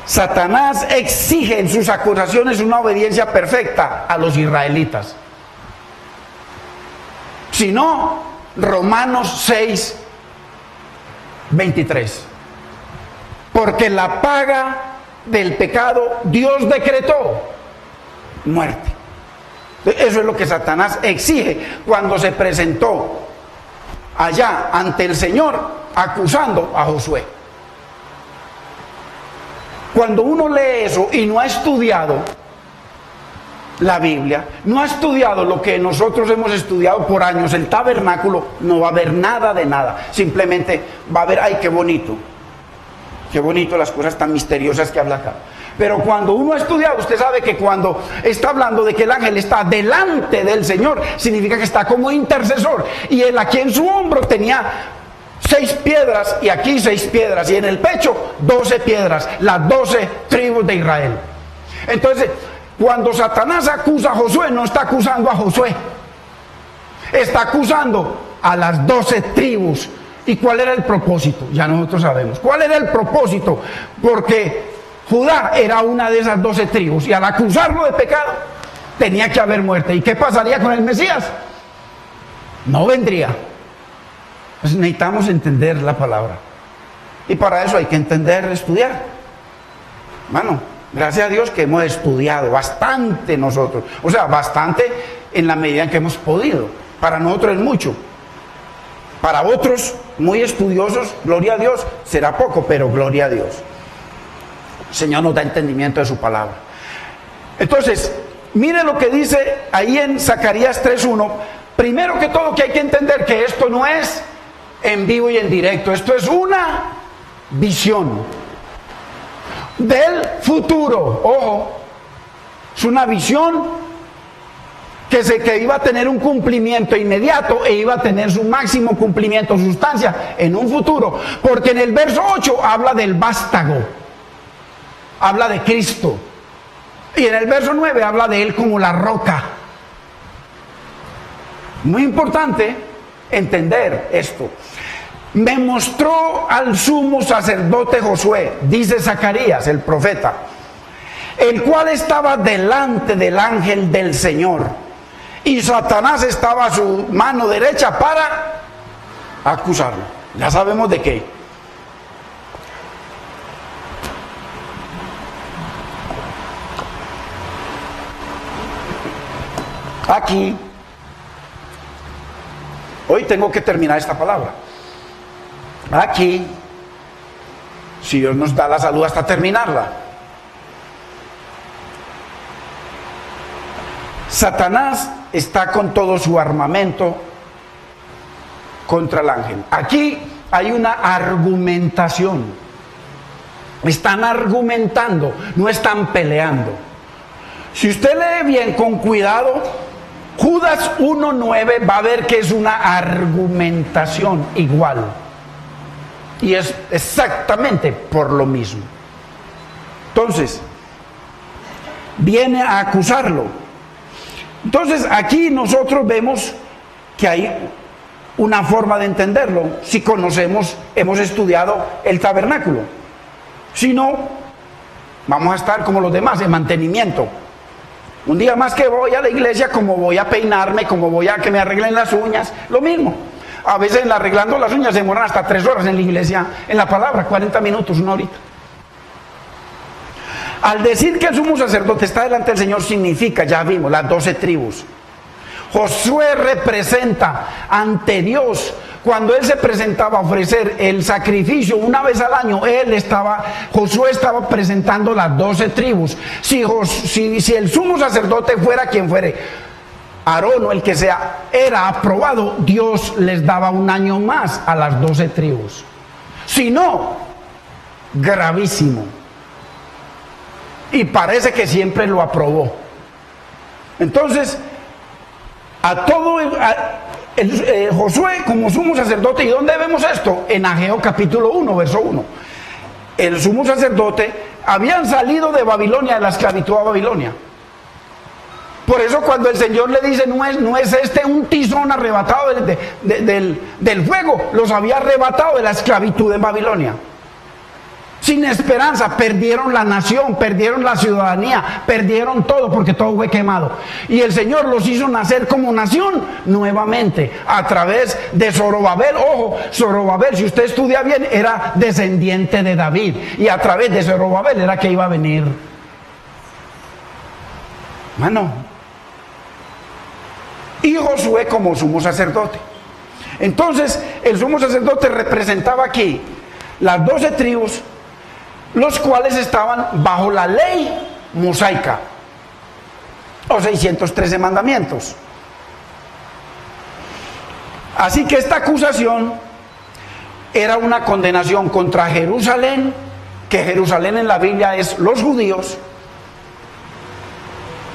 Satanás exige en sus acusaciones una obediencia perfecta a los israelitas. Si no, Romanos 6:23. Porque la paga del pecado Dios decretó muerte. Eso es lo que Satanás exige cuando se presentó allá ante el Señor acusando a Josué. Cuando uno lee eso y no ha estudiado la Biblia, no ha estudiado lo que nosotros hemos estudiado por años, el tabernáculo, no va a haber nada de nada. Simplemente va a ver, ay, qué bonito las cosas tan misteriosas que habla acá. Pero cuando uno ha estudiado, usted sabe que cuando está hablando de que el ángel está delante del Señor, significa que está como intercesor. Y él aquí en su hombro tenía 6 piedras y aquí 6 piedras. Y en el pecho 12 piedras, las 12 tribus de Israel. Entonces, cuando Satanás acusa a Josué, no está acusando a Josué. Está acusando a las 12 tribus. ¿Y cuál era el propósito? Ya nosotros sabemos. ¿Cuál era el propósito? Porque Judá era una de esas 12 tribus y al acusarlo de pecado tenía que haber muerte. ¿Y qué pasaría con el Mesías? No vendría. Pues necesitamos entender la palabra. Y para eso hay que entender, estudiar. Hermano, gracias a Dios que hemos estudiado bastante nosotros. O sea, bastante en la medida en que hemos podido. Para nosotros es mucho. Para otros muy estudiosos, gloria a Dios, será poco, pero gloria a Dios. El Señor nos da entendimiento de su palabra. Entonces, mire lo que dice ahí en Zacarías 3:1. Primero que todo, que hay que entender que esto no es en vivo y en directo. Esto es una visión del futuro. Ojo, es una visión que iba a tener un cumplimiento inmediato e iba a tener su máximo cumplimiento, sustancia, en un futuro. Porque en el verso 8 habla del vástago, habla de Cristo. Y en el verso 9 habla de Él como la roca. Muy importante entender esto. Me mostró al sumo sacerdote Josué, dice Zacarías, el profeta, el cual estaba delante del ángel del Señor. Y Satanás estaba a su mano derecha para acusarlo. Ya sabemos de qué. Aquí Hoy tengo que terminar esta palabra. Aquí, si Dios nos da la salud hasta terminarla. Satanás está con todo su armamento contra el ángel. Aquí hay una argumentación. Están argumentando, no están peleando. Si usted lee bien, con cuidado, Judas 1:9 va a ver que es una argumentación igual. Y es exactamente por lo mismo. Entonces, viene a acusarlo. Entonces, aquí nosotros vemos que hay una forma de entenderlo si conocemos, hemos estudiado el tabernáculo. Si no, vamos a estar como los demás, en mantenimiento. Un día más que voy a la iglesia, como voy a peinarme, como voy a que me arreglen las uñas, lo mismo. A veces arreglando las uñas se demoran hasta 3 horas en la iglesia, en la palabra, 40 minutos, 1 horita. Al decir que el sumo sacerdote está delante del Señor significa, ya vimos, las 12 tribus. Josué representa ante Dios. Cuando él se presentaba a ofrecer el sacrificio una vez al año, Josué estaba presentando las 12 tribus. Si el sumo sacerdote fuera quien fuere, Aarón o el que sea, era aprobado, Dios les daba un año más a las 12 tribus. Si no, gravísimo. Y parece que siempre lo aprobó. Entonces, Josué como sumo sacerdote, ¿y dónde vemos esto? En Ageo capítulo 1, verso 1. El sumo sacerdote habían salido de Babilonia, de la esclavitud a Babilonia. Por eso cuando el Señor le dice, no es este un tizón arrebatado del fuego, los había arrebatado de la esclavitud en Babilonia. Sin esperanza, perdieron la nación, perdieron la ciudadanía, perdieron todo porque todo fue quemado. Y el Señor los hizo nacer como nación nuevamente a través de Zorobabel. Ojo, Zorobabel, si usted estudia bien, era descendiente de David. Y a través de Zorobabel era que iba a venir. Mano. Y Josué como sumo sacerdote. Entonces, el sumo sacerdote representaba aquí las 12 tribus, los cuales estaban bajo la ley mosaica, o 613 mandamientos. Así que esta acusación era una condenación contra Jerusalén, que Jerusalén en la Biblia es los judíos,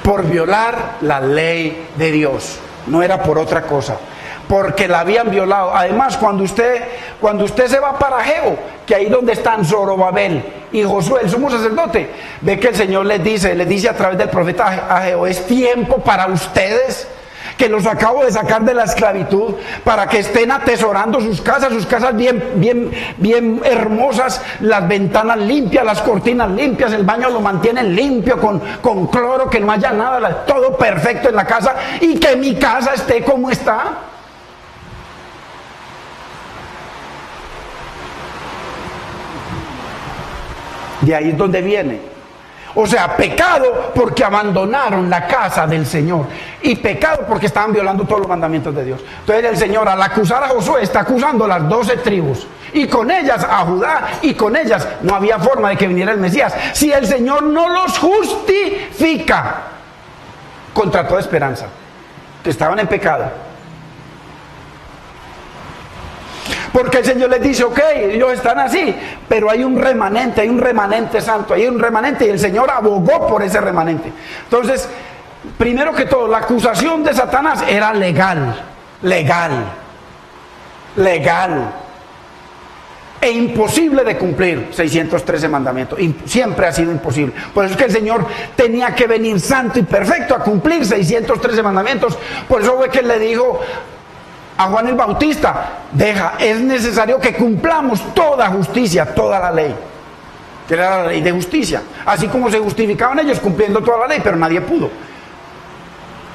por violar la ley de Dios, no era por otra cosa. Porque la habían violado. Además, cuando usted se va para Ageo, que ahí donde están Zorobabel y Josué, el sumo sacerdote, ve que el Señor les dice a través del profeta Ageo, es tiempo para ustedes, que los acabo de sacar de la esclavitud, para que estén atesorando sus casas bien hermosas, las ventanas limpias, las cortinas limpias, el baño lo mantienen limpio con cloro, que no haya nada, todo perfecto en la casa, y que mi casa esté como está. De ahí es donde viene. O sea, pecado porque abandonaron la casa del Señor. Y pecado porque estaban violando todos los mandamientos de Dios. Entonces el Señor, al acusar a Josué, está acusando a las 12 tribus. Y con ellas a Judá. Y con ellas no había forma de que viniera el Mesías. Si el Señor no los justifica contra toda esperanza. Que estaban en pecado. Porque el Señor les dice, ok, ellos están así, pero hay un remanente santo, hay un remanente, y el Señor abogó por ese remanente. Entonces, primero que todo, la acusación de Satanás era legal, e imposible de cumplir 613 mandamientos. Siempre ha sido imposible. Por eso es que el Señor tenía que venir santo y perfecto a cumplir 613 mandamientos. Por eso fue que Él le dijo a Juan el Bautista, es necesario que cumplamos toda justicia, toda la ley, que era la ley de justicia, así como se justificaban ellos cumpliendo toda la ley, pero nadie pudo.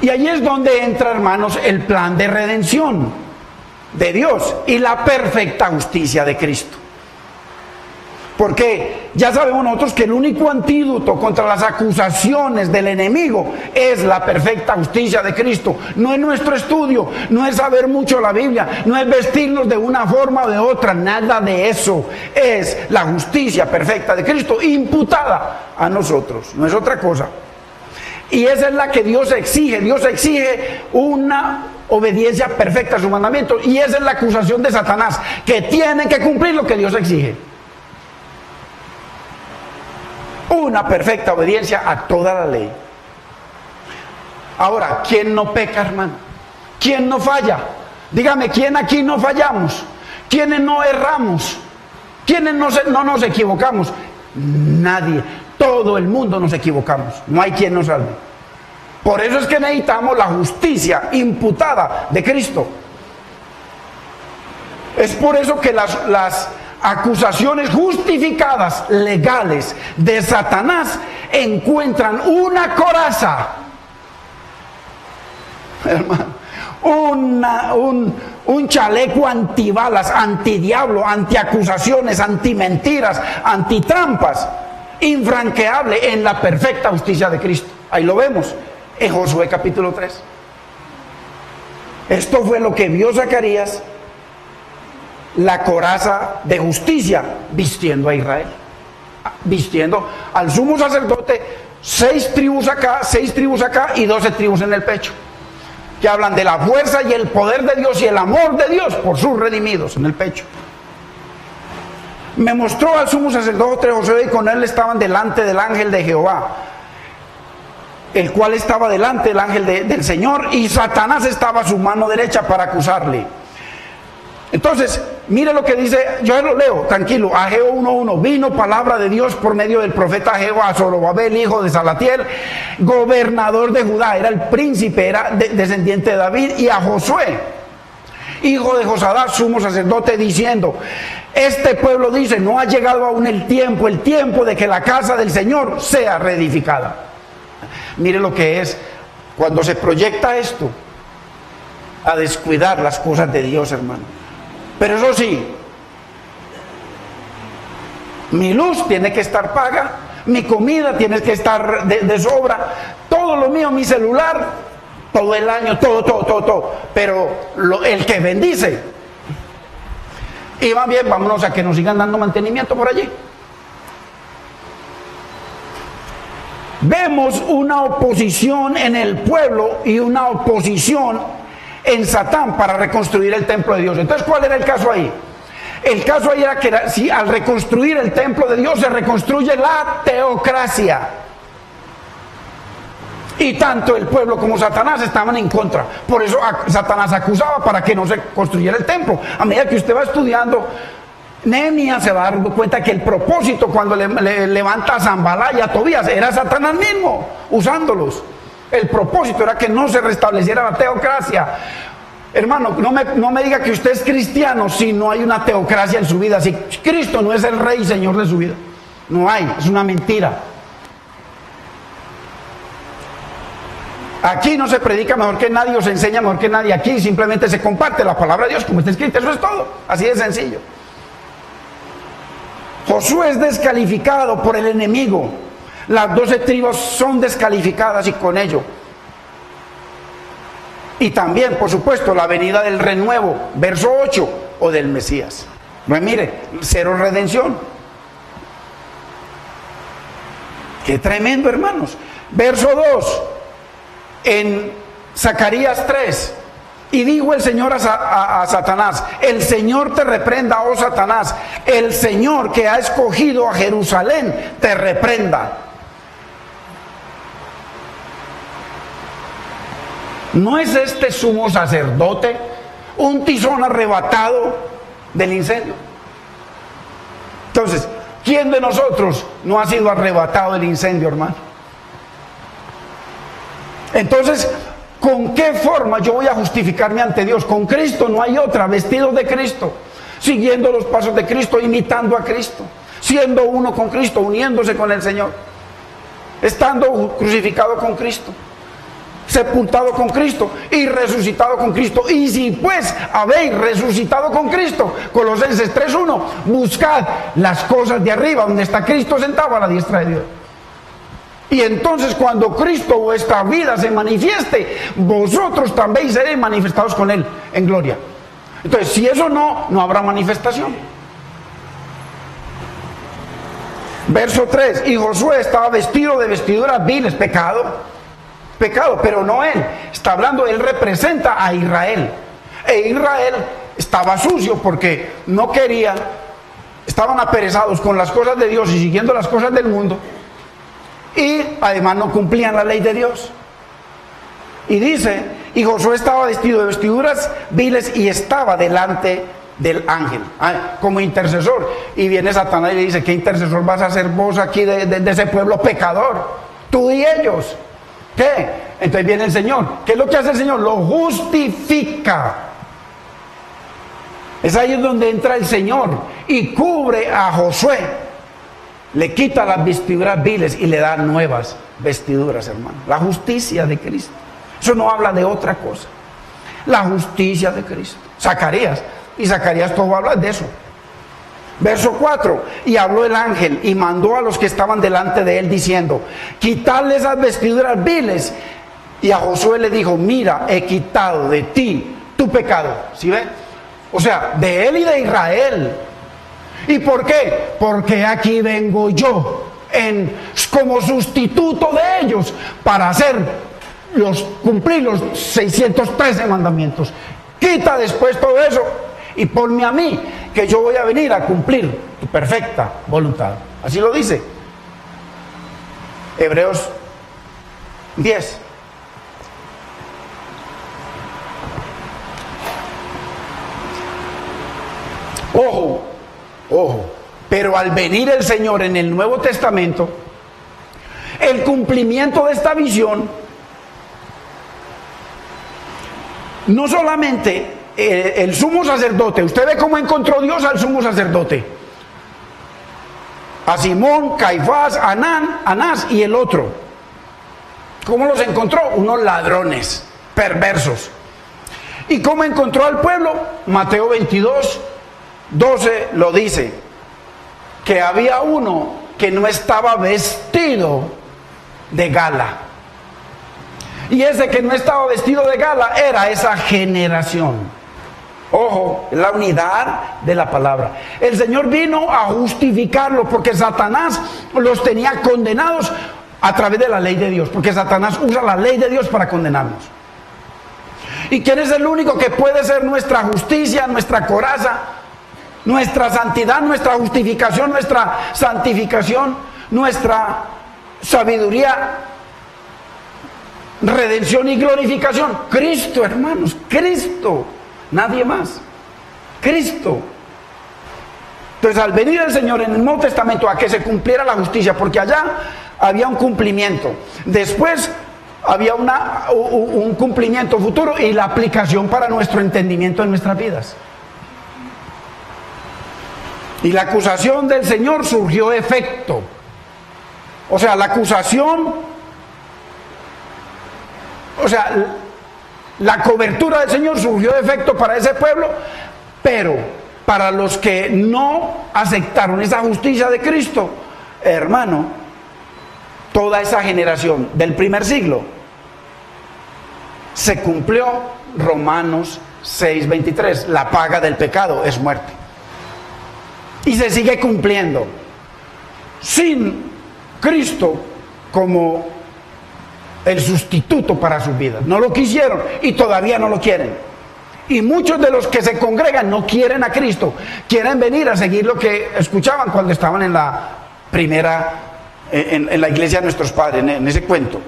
Y ahí es donde entra, hermanos, el plan de redención de Dios y la perfecta justicia de Cristo. Porque ya sabemos nosotros que el único antídoto contra las acusaciones del enemigo es la perfecta justicia de Cristo. No es nuestro estudio, no es saber mucho la Biblia, no es vestirnos de una forma o de otra, nada de eso. Es la justicia perfecta de Cristo imputada a nosotros, no es otra cosa. Y esa es la que Dios exige. Dios exige una obediencia perfecta a su mandamiento. Y esa es la acusación de Satanás, que tiene que cumplir lo que Dios exige. Una perfecta obediencia a toda la ley. Ahora, ¿quién no peca, hermano? ¿Quién no falla? Dígame, ¿quién aquí no fallamos? ¿Quiénes no erramos? ¿Quiénes no nos equivocamos? Nadie. Todo el mundo nos equivocamos. No hay quien nos salve. Por eso es que necesitamos la justicia imputada de Cristo. Es por eso que las acusaciones justificadas, legales, de Satanás encuentran una coraza, hermano, un chaleco antibalas, antidiablo, antiacusaciones, antimentiras, antitrampas, infranqueable en la perfecta justicia de Cristo. Ahí lo vemos en Josué capítulo 3. Esto fue lo que vio Zacarías, la coraza de justicia vistiendo a Israel, vistiendo al sumo sacerdote, 6 tribus acá y 12 tribus en el pecho, que hablan de la fuerza y el poder de Dios y el amor de Dios por sus redimidos en el pecho. Me mostró al sumo sacerdote Josué, y con él estaban delante del ángel de Jehová, el cual estaba delante del ángel del Señor, y Satanás estaba a su mano derecha para acusarle. Entonces, mire lo que dice, yo lo leo, tranquilo, Ageo 1:1, vino palabra de Dios por medio del profeta Ageo a Zorobabel, hijo de Salatiel, gobernador de Judá, era el príncipe, era descendiente de David, y a Josué, hijo de Josadá, sumo sacerdote, diciendo, este pueblo dice, no ha llegado aún el tiempo de que la casa del Señor sea reedificada. Mire lo que es cuando se proyecta esto, a descuidar las cosas de Dios, hermano. Pero eso sí, mi luz tiene que estar paga, mi comida tiene que estar de sobra, todo lo mío, mi celular, todo el año, todo. Pero el que bendice, y va bien, vámonos a que nos sigan dando mantenimiento por allí. Vemos una oposición en el pueblo y una oposición en Satán para reconstruir el templo de Dios. Entonces, ¿cuál era el caso ahí? El caso ahí era que si al reconstruir el templo de Dios se reconstruye la teocracia. Y tanto el pueblo como Satanás estaban en contra. Por eso Satanás acusaba para que no se construyera el templo. A medida que usted va estudiando, Nehemías se va dando cuenta que el propósito cuando le levanta a Zambalá y a Tobías era Satanás mismo, usándolos. El propósito era que no se restableciera la teocracia. Hermano, no me diga que usted es cristiano si no hay una teocracia en su vida, si Cristo no es el rey y señor de su vida. No hay, es una mentira. Aquí no se predica mejor que nadie o se enseña mejor que nadie. Aquí simplemente se comparte la palabra de Dios como está escrita, eso es todo, así de sencillo. Josué es descalificado por el enemigo. Las 12 tribus son descalificadas y con ello. Y también, por supuesto, la venida del renuevo, verso 8, o del Mesías. Pues mire, cero redención. Qué tremendo, hermanos. Verso 2, en Zacarías 3. Y dijo el Señor a Satanás, el Señor te reprenda, oh Satanás, el Señor que ha escogido a Jerusalén te reprenda. ¿No es este sumo sacerdote un tizón arrebatado del incendio? Entonces, ¿quién de nosotros no ha sido arrebatado del incendio, hermano? Entonces, ¿con qué forma yo voy a justificarme ante Dios? Con Cristo, no hay otra, vestido de Cristo, siguiendo los pasos de Cristo, imitando a Cristo, siendo uno con Cristo, uniéndose con el Señor, estando crucificado con Cristo. sepultado con Cristo y resucitado con Cristo. Y si pues habéis resucitado con Cristo, Colosenses 3:1, buscad las cosas de arriba, donde está Cristo sentado a la diestra de Dios. Y entonces cuando Cristo vuestra vida se manifieste, vosotros también seréis manifestados con Él en gloria. Entonces, si eso no habrá manifestación. Verso 3, y Josué estaba vestido de vestiduras viles, pecado, pero no él. Está hablando, él representa a Israel. E Israel estaba sucio porque no querían, estaban aperezados con las cosas de Dios y siguiendo las cosas del mundo. Y además no cumplían la ley de Dios. Y dice, y Josué estaba vestido de vestiduras viles y estaba delante del ángel, como intercesor. Y viene Satanás y le dice, ¿qué intercesor vas a ser vos aquí de ese pueblo pecador? Tú y ellos. ¿Qué? Entonces viene el Señor. ¿Qué es lo que hace el Señor? Lo justifica. Es ahí donde entra el Señor y cubre a Josué. Le quita las vestiduras viles y le da nuevas vestiduras, hermano. La justicia de Cristo. Eso no habla de otra cosa. La justicia de Cristo. Zacarías. Y Zacarías todo habla de eso. Verso 4. Y habló el ángel y mandó a los que estaban delante de él diciendo, quitadle esas vestiduras viles. Y a Josué le dijo, mira, he quitado de ti tu pecado. ¿Sí ve? O sea, de él y de Israel. ¿Y por qué? Porque aquí vengo yo como sustituto de ellos para cumplir los 613 mandamientos. Quita después todo eso y ponme a mí, que yo voy a venir a cumplir tu perfecta voluntad. Así lo dice Hebreos 10. Ojo, pero al venir el Señor en el Nuevo Testamento, el cumplimiento de esta visión, no solamente el sumo sacerdote, usted ve cómo encontró Dios al sumo sacerdote, a Simón, Caifás, Anás y el otro. ¿Cómo los encontró? Unos ladrones, perversos. ¿Y cómo encontró al pueblo? Mateo 22:12 lo dice, que había uno que no estaba vestido de gala. Y ese que no estaba vestido de gala era esa generación. Ojo, la unidad de la palabra. El Señor vino a justificarlo porque Satanás los tenía condenados a través de la ley de Dios, porque Satanás usa la ley de Dios para condenarnos. ¿Y quién es el único que puede ser nuestra justicia, nuestra coraza, nuestra santidad, nuestra justificación, nuestra santificación, nuestra sabiduría, redención y glorificación? Cristo, hermanos, Cristo, nadie más, Cristo. Entonces, al venir el Señor en el Nuevo Testamento a que se cumpliera la justicia, porque allá había un cumplimiento, después había un cumplimiento futuro y la aplicación para nuestro entendimiento en nuestras vidas. Y la acusación del Señor surgió efecto. O sea, la acusación, la cobertura del Señor surgió de efecto para ese pueblo, pero para los que no aceptaron esa justicia de Cristo, hermano, toda esa generación del primer siglo, se cumplió Romanos 6:23, la paga del pecado es muerte. Y se sigue cumpliendo sin Cristo como el sustituto para sus vidas. No lo quisieron y todavía no lo quieren. Y muchos de los que se congregan no quieren a Cristo, quieren venir a seguir lo que escuchaban cuando estaban en la primera, en la iglesia de nuestros padres, en ese cuento.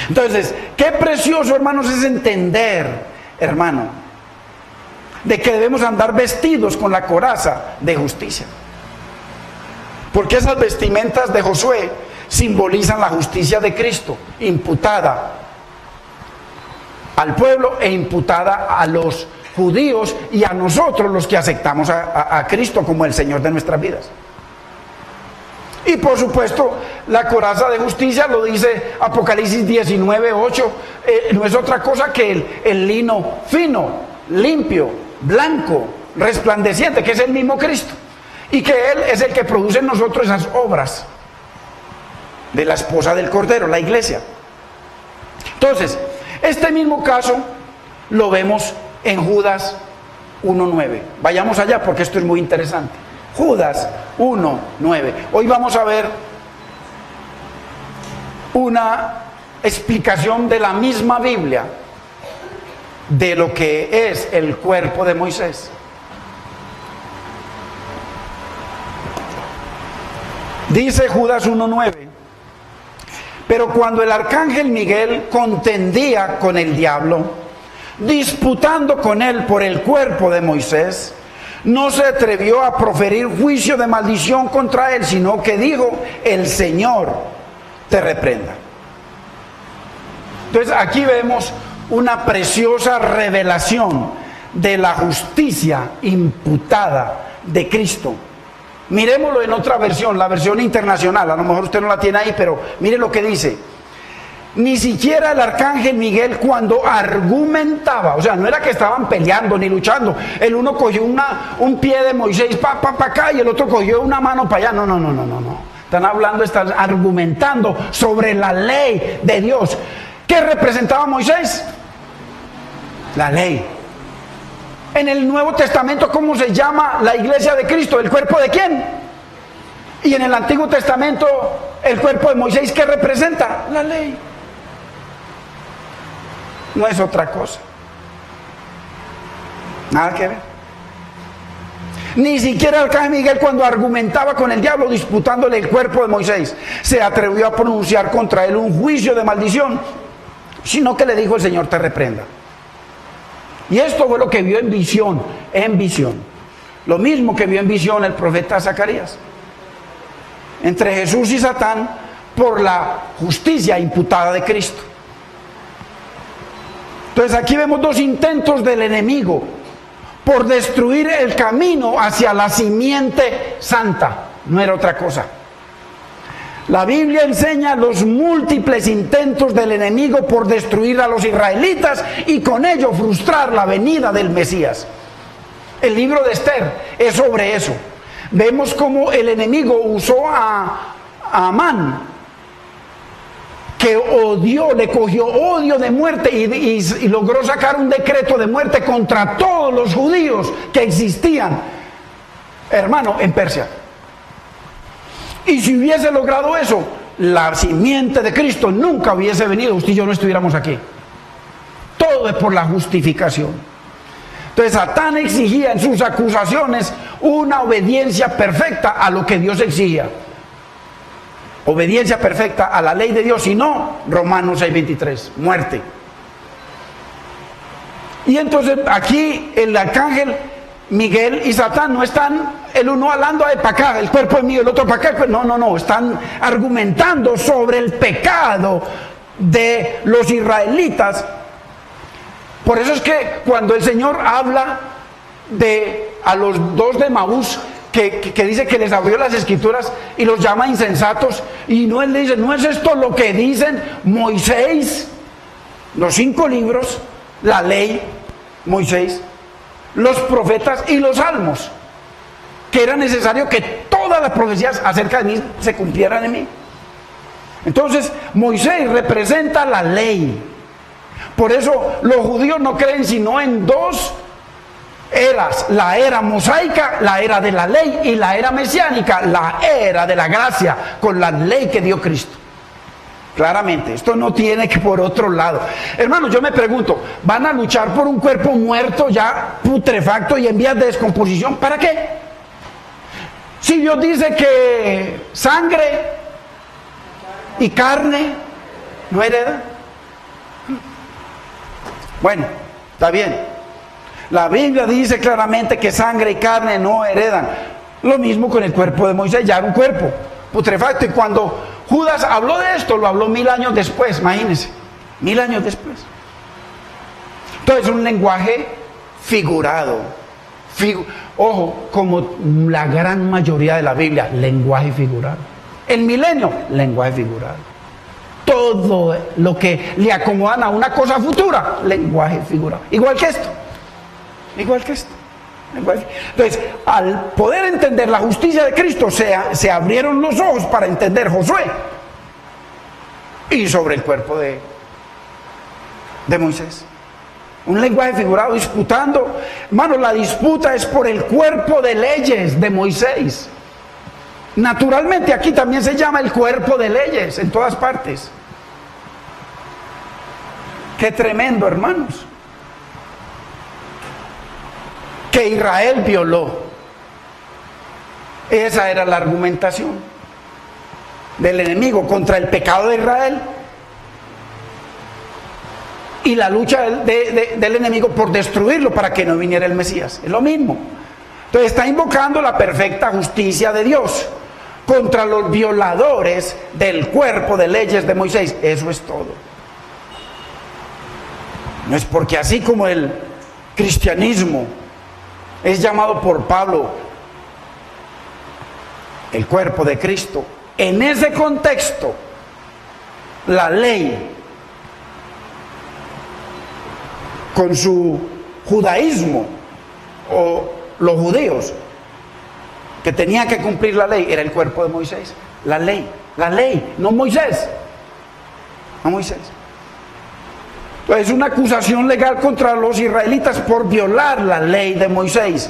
Entonces, qué precioso, hermanos, es entender, hermano, de que debemos andar vestidos con la coraza de justicia. Porque esas vestimentas de Josué simbolizan la justicia de Cristo, imputada al pueblo e imputada a los judíos y a nosotros los que aceptamos a Cristo como el Señor de nuestras vidas. Y por supuesto, la coraza de justicia, lo dice Apocalipsis 19:8, no es otra cosa que el lino fino, limpio, blanco, resplandeciente, que es el mismo Cristo. Y que Él es el que produce en nosotros esas obras de la esposa del Cordero, la iglesia. Entonces, este mismo caso lo vemos en Judas 1:9. Vayamos allá porque esto es muy interesante. Judas 1:9. Hoy vamos a ver una explicación de la misma Biblia de lo que es el cuerpo de Moisés. Dice Judas 1:9: pero cuando el arcángel Miguel contendía con el diablo, disputando con él por el cuerpo de Moisés, no se atrevió a proferir juicio de maldición contra él, sino que dijo: el Señor te reprenda. Entonces aquí vemos una preciosa revelación de la justicia imputada de Cristo. Miremoslo en otra versión, la versión internacional. A lo mejor usted no la tiene ahí, pero mire lo que dice. Ni siquiera el arcángel Miguel, cuando argumentaba, o sea, no era que estaban peleando ni luchando, el uno cogió un pie de Moisés pa acá y el otro cogió una mano para allá. No. Están hablando, están argumentando sobre la ley de Dios. ¿Qué representaba Moisés? La ley. En el Nuevo Testamento, ¿cómo se llama la iglesia de Cristo? ¿El cuerpo de quién? Y en el Antiguo Testamento, el cuerpo de Moisés, ¿qué representa? La ley. No es otra cosa. Nada que ver. Ni siquiera el arcángel Miguel, cuando argumentaba con el diablo disputándole el cuerpo de Moisés, se atrevió a pronunciar contra él un juicio de maldición, sino que le dijo: el Señor te reprenda. Y esto fue lo que vio en visión, lo mismo que vio en visión el profeta Zacarías, entre Jesús y Satán, por la justicia imputada de Cristo. Entonces aquí vemos dos intentos del enemigo por destruir el camino hacia la simiente santa. No era otra cosa. La Biblia enseña los múltiples intentos del enemigo por destruir a los israelitas y con ello frustrar la venida del Mesías. El libro de Esther es sobre eso. Vemos cómo el enemigo usó a Amán, que odió, le cogió odio de muerte y logró sacar un decreto de muerte contra todos los judíos que existían, hermano, en Persia. Y si hubiese logrado eso, la simiente de Cristo nunca hubiese venido, usted y yo no estuviéramos aquí. Todo es por la justificación. Entonces Satán exigía en sus acusaciones una obediencia perfecta a lo que Dios exigía. Obediencia perfecta a la ley de Dios, y no Romanos 6:23, muerte. Y entonces aquí el arcángel Miguel y Satán no están el uno hablando de para acá, el cuerpo es mío, el otro para acá. No, están argumentando sobre el pecado de los israelitas. Por eso es que cuando el Señor habla a los dos de Maús, que dice que les abrió las escrituras y los llama insensatos, y no, él le dice: ¿no es esto lo que dicen Moisés, los 5 libros, la ley, Moisés, los profetas y los salmos, que era necesario que todas las profecías acerca de mí se cumplieran en mí? Entonces Moisés representa la ley. Por eso los judíos no creen sino en 2 eras: la era mosaica, la era de la ley, y la era mesiánica, la era de la gracia, con la ley que dio Cristo. Claramente, esto no tiene que por otro lado. Hermanos, yo me pregunto, ¿van a luchar por un cuerpo muerto, ya putrefacto y en vías de descomposición? ¿Para qué? Si Dios dice que sangre y carne no heredan. Bueno, está bien. La Biblia dice claramente que sangre y carne no heredan. Lo mismo con el cuerpo de Moisés, ya era un cuerpo putrefacto. Y cuando Judas habló de esto, lo habló 1000 años después, imagínense, 1000 años después. Entonces, un lenguaje figurado. Ojo, como la gran mayoría de la Biblia, lenguaje figurado. El milenio, lenguaje figurado. Todo lo que le acomodan a una cosa futura, lenguaje figurado. Igual que esto. Igual que esto. Entonces, al poder entender la justicia de Cristo, se abrieron los ojos para entender Josué y sobre el cuerpo de Moisés. Un lenguaje figurado, disputando. Hermano, la disputa es por el cuerpo de leyes de Moisés. Naturalmente aquí también se llama el cuerpo de leyes en todas partes. Qué tremendo, hermanos. Que Israel violó. Esa era la argumentación del enemigo contra el pecado de Israel y la lucha del enemigo por destruirlo para que no viniera el Mesías. Es lo mismo. Entonces está invocando la perfecta justicia de Dios contra los violadores del cuerpo de leyes de Moisés. Eso es todo. No es porque así como el cristianismo es llamado por Pablo el cuerpo de Cristo, en ese contexto la ley con su judaísmo, o los judíos que tenían que cumplir la ley, era el cuerpo de Moisés. La ley, no Moisés, no Moisés. Entonces es una acusación legal contra los israelitas por violar la ley de Moisés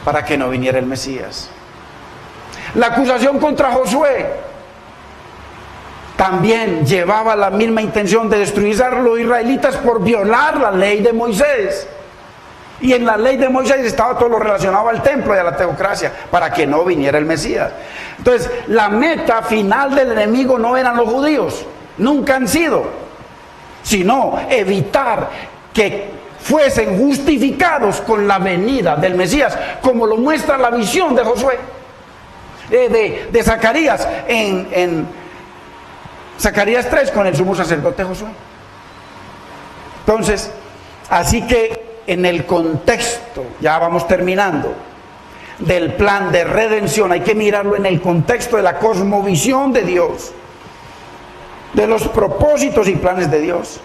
para que no viniera el Mesías. La acusación contra Josué también llevaba la misma intención de destruir a los israelitas por violar la ley de Moisés. Y en la ley de Moisés estaba todo lo relacionado al templo y a la teocracia, para que no viniera el Mesías. Entonces, la meta final del enemigo no eran los judíos, nunca han sido, sino evitar que fuesen justificados con la venida del Mesías, como lo muestra la visión de Josué, de Zacarías, en Zacarías 3 con el sumo sacerdote Josué. Entonces, así que en el contexto, ya vamos terminando, del plan de redención, hay que mirarlo en el contexto de la cosmovisión de Dios, de los propósitos y planes de Dios.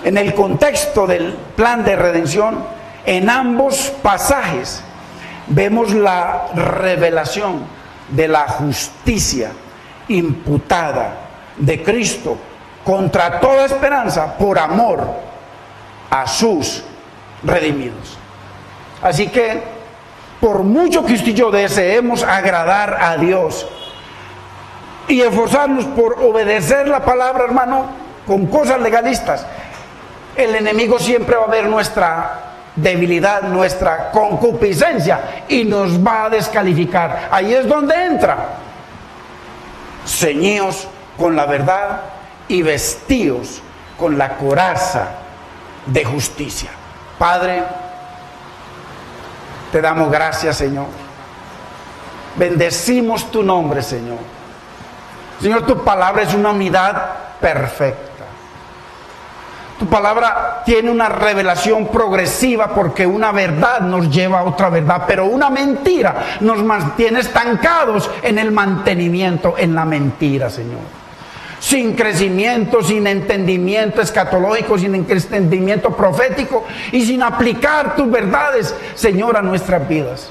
En el contexto del plan de redención, en ambos pasajes vemos la revelación de la justicia imputada de Cristo contra toda esperanza por amor a sus redimidos. Así que por mucho que usted y yo deseemos agradar a Dios y esforzarnos por obedecer la palabra, hermano, con cosas legalistas, el enemigo siempre va a ver nuestra debilidad, nuestra concupiscencia, y nos va a descalificar. Ahí es donde entra: ceñíos con la verdad y vestíos con la coraza de justicia. Padre, te damos gracias, Señor. Bendecimos tu nombre, Señor. Señor, tu palabra es una unidad perfecta. Tu palabra tiene una revelación progresiva, porque una verdad nos lleva a otra verdad, pero una mentira nos mantiene estancados en el mantenimiento, en la mentira, Señor. Sin crecimiento, sin entendimiento escatológico, sin entendimiento profético y sin aplicar tus verdades, Señor, a nuestras vidas.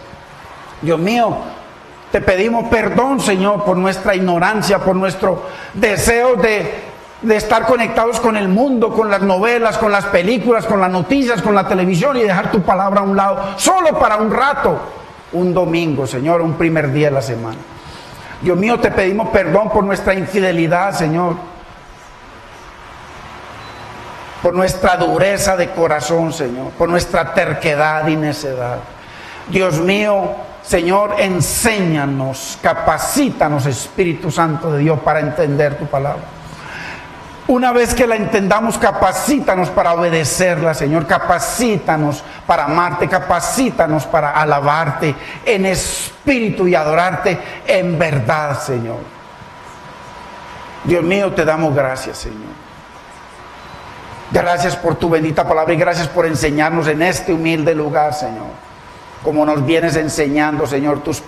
Dios mío, te pedimos perdón, Señor, por nuestra ignorancia, por nuestro deseo de estar conectados con el mundo, con las novelas, con las películas, con las noticias, con la televisión, y dejar tu palabra a un lado, solo para un rato, un domingo, Señor, un primer día de la semana. Dios mío, te pedimos perdón por nuestra infidelidad, Señor, por nuestra dureza de corazón, Señor, por nuestra terquedad y necedad. Dios mío, Señor, enséñanos, capacítanos, Espíritu Santo de Dios, para entender tu palabra. Una vez que la entendamos, capacítanos para obedecerla, Señor. Capacítanos para amarte, capacítanos para alabarte en espíritu y adorarte en verdad, Señor. Dios mío, te damos gracias, Señor. Gracias por tu bendita palabra y gracias por enseñarnos en este humilde lugar, Señor. Como nos vienes enseñando, Señor, tus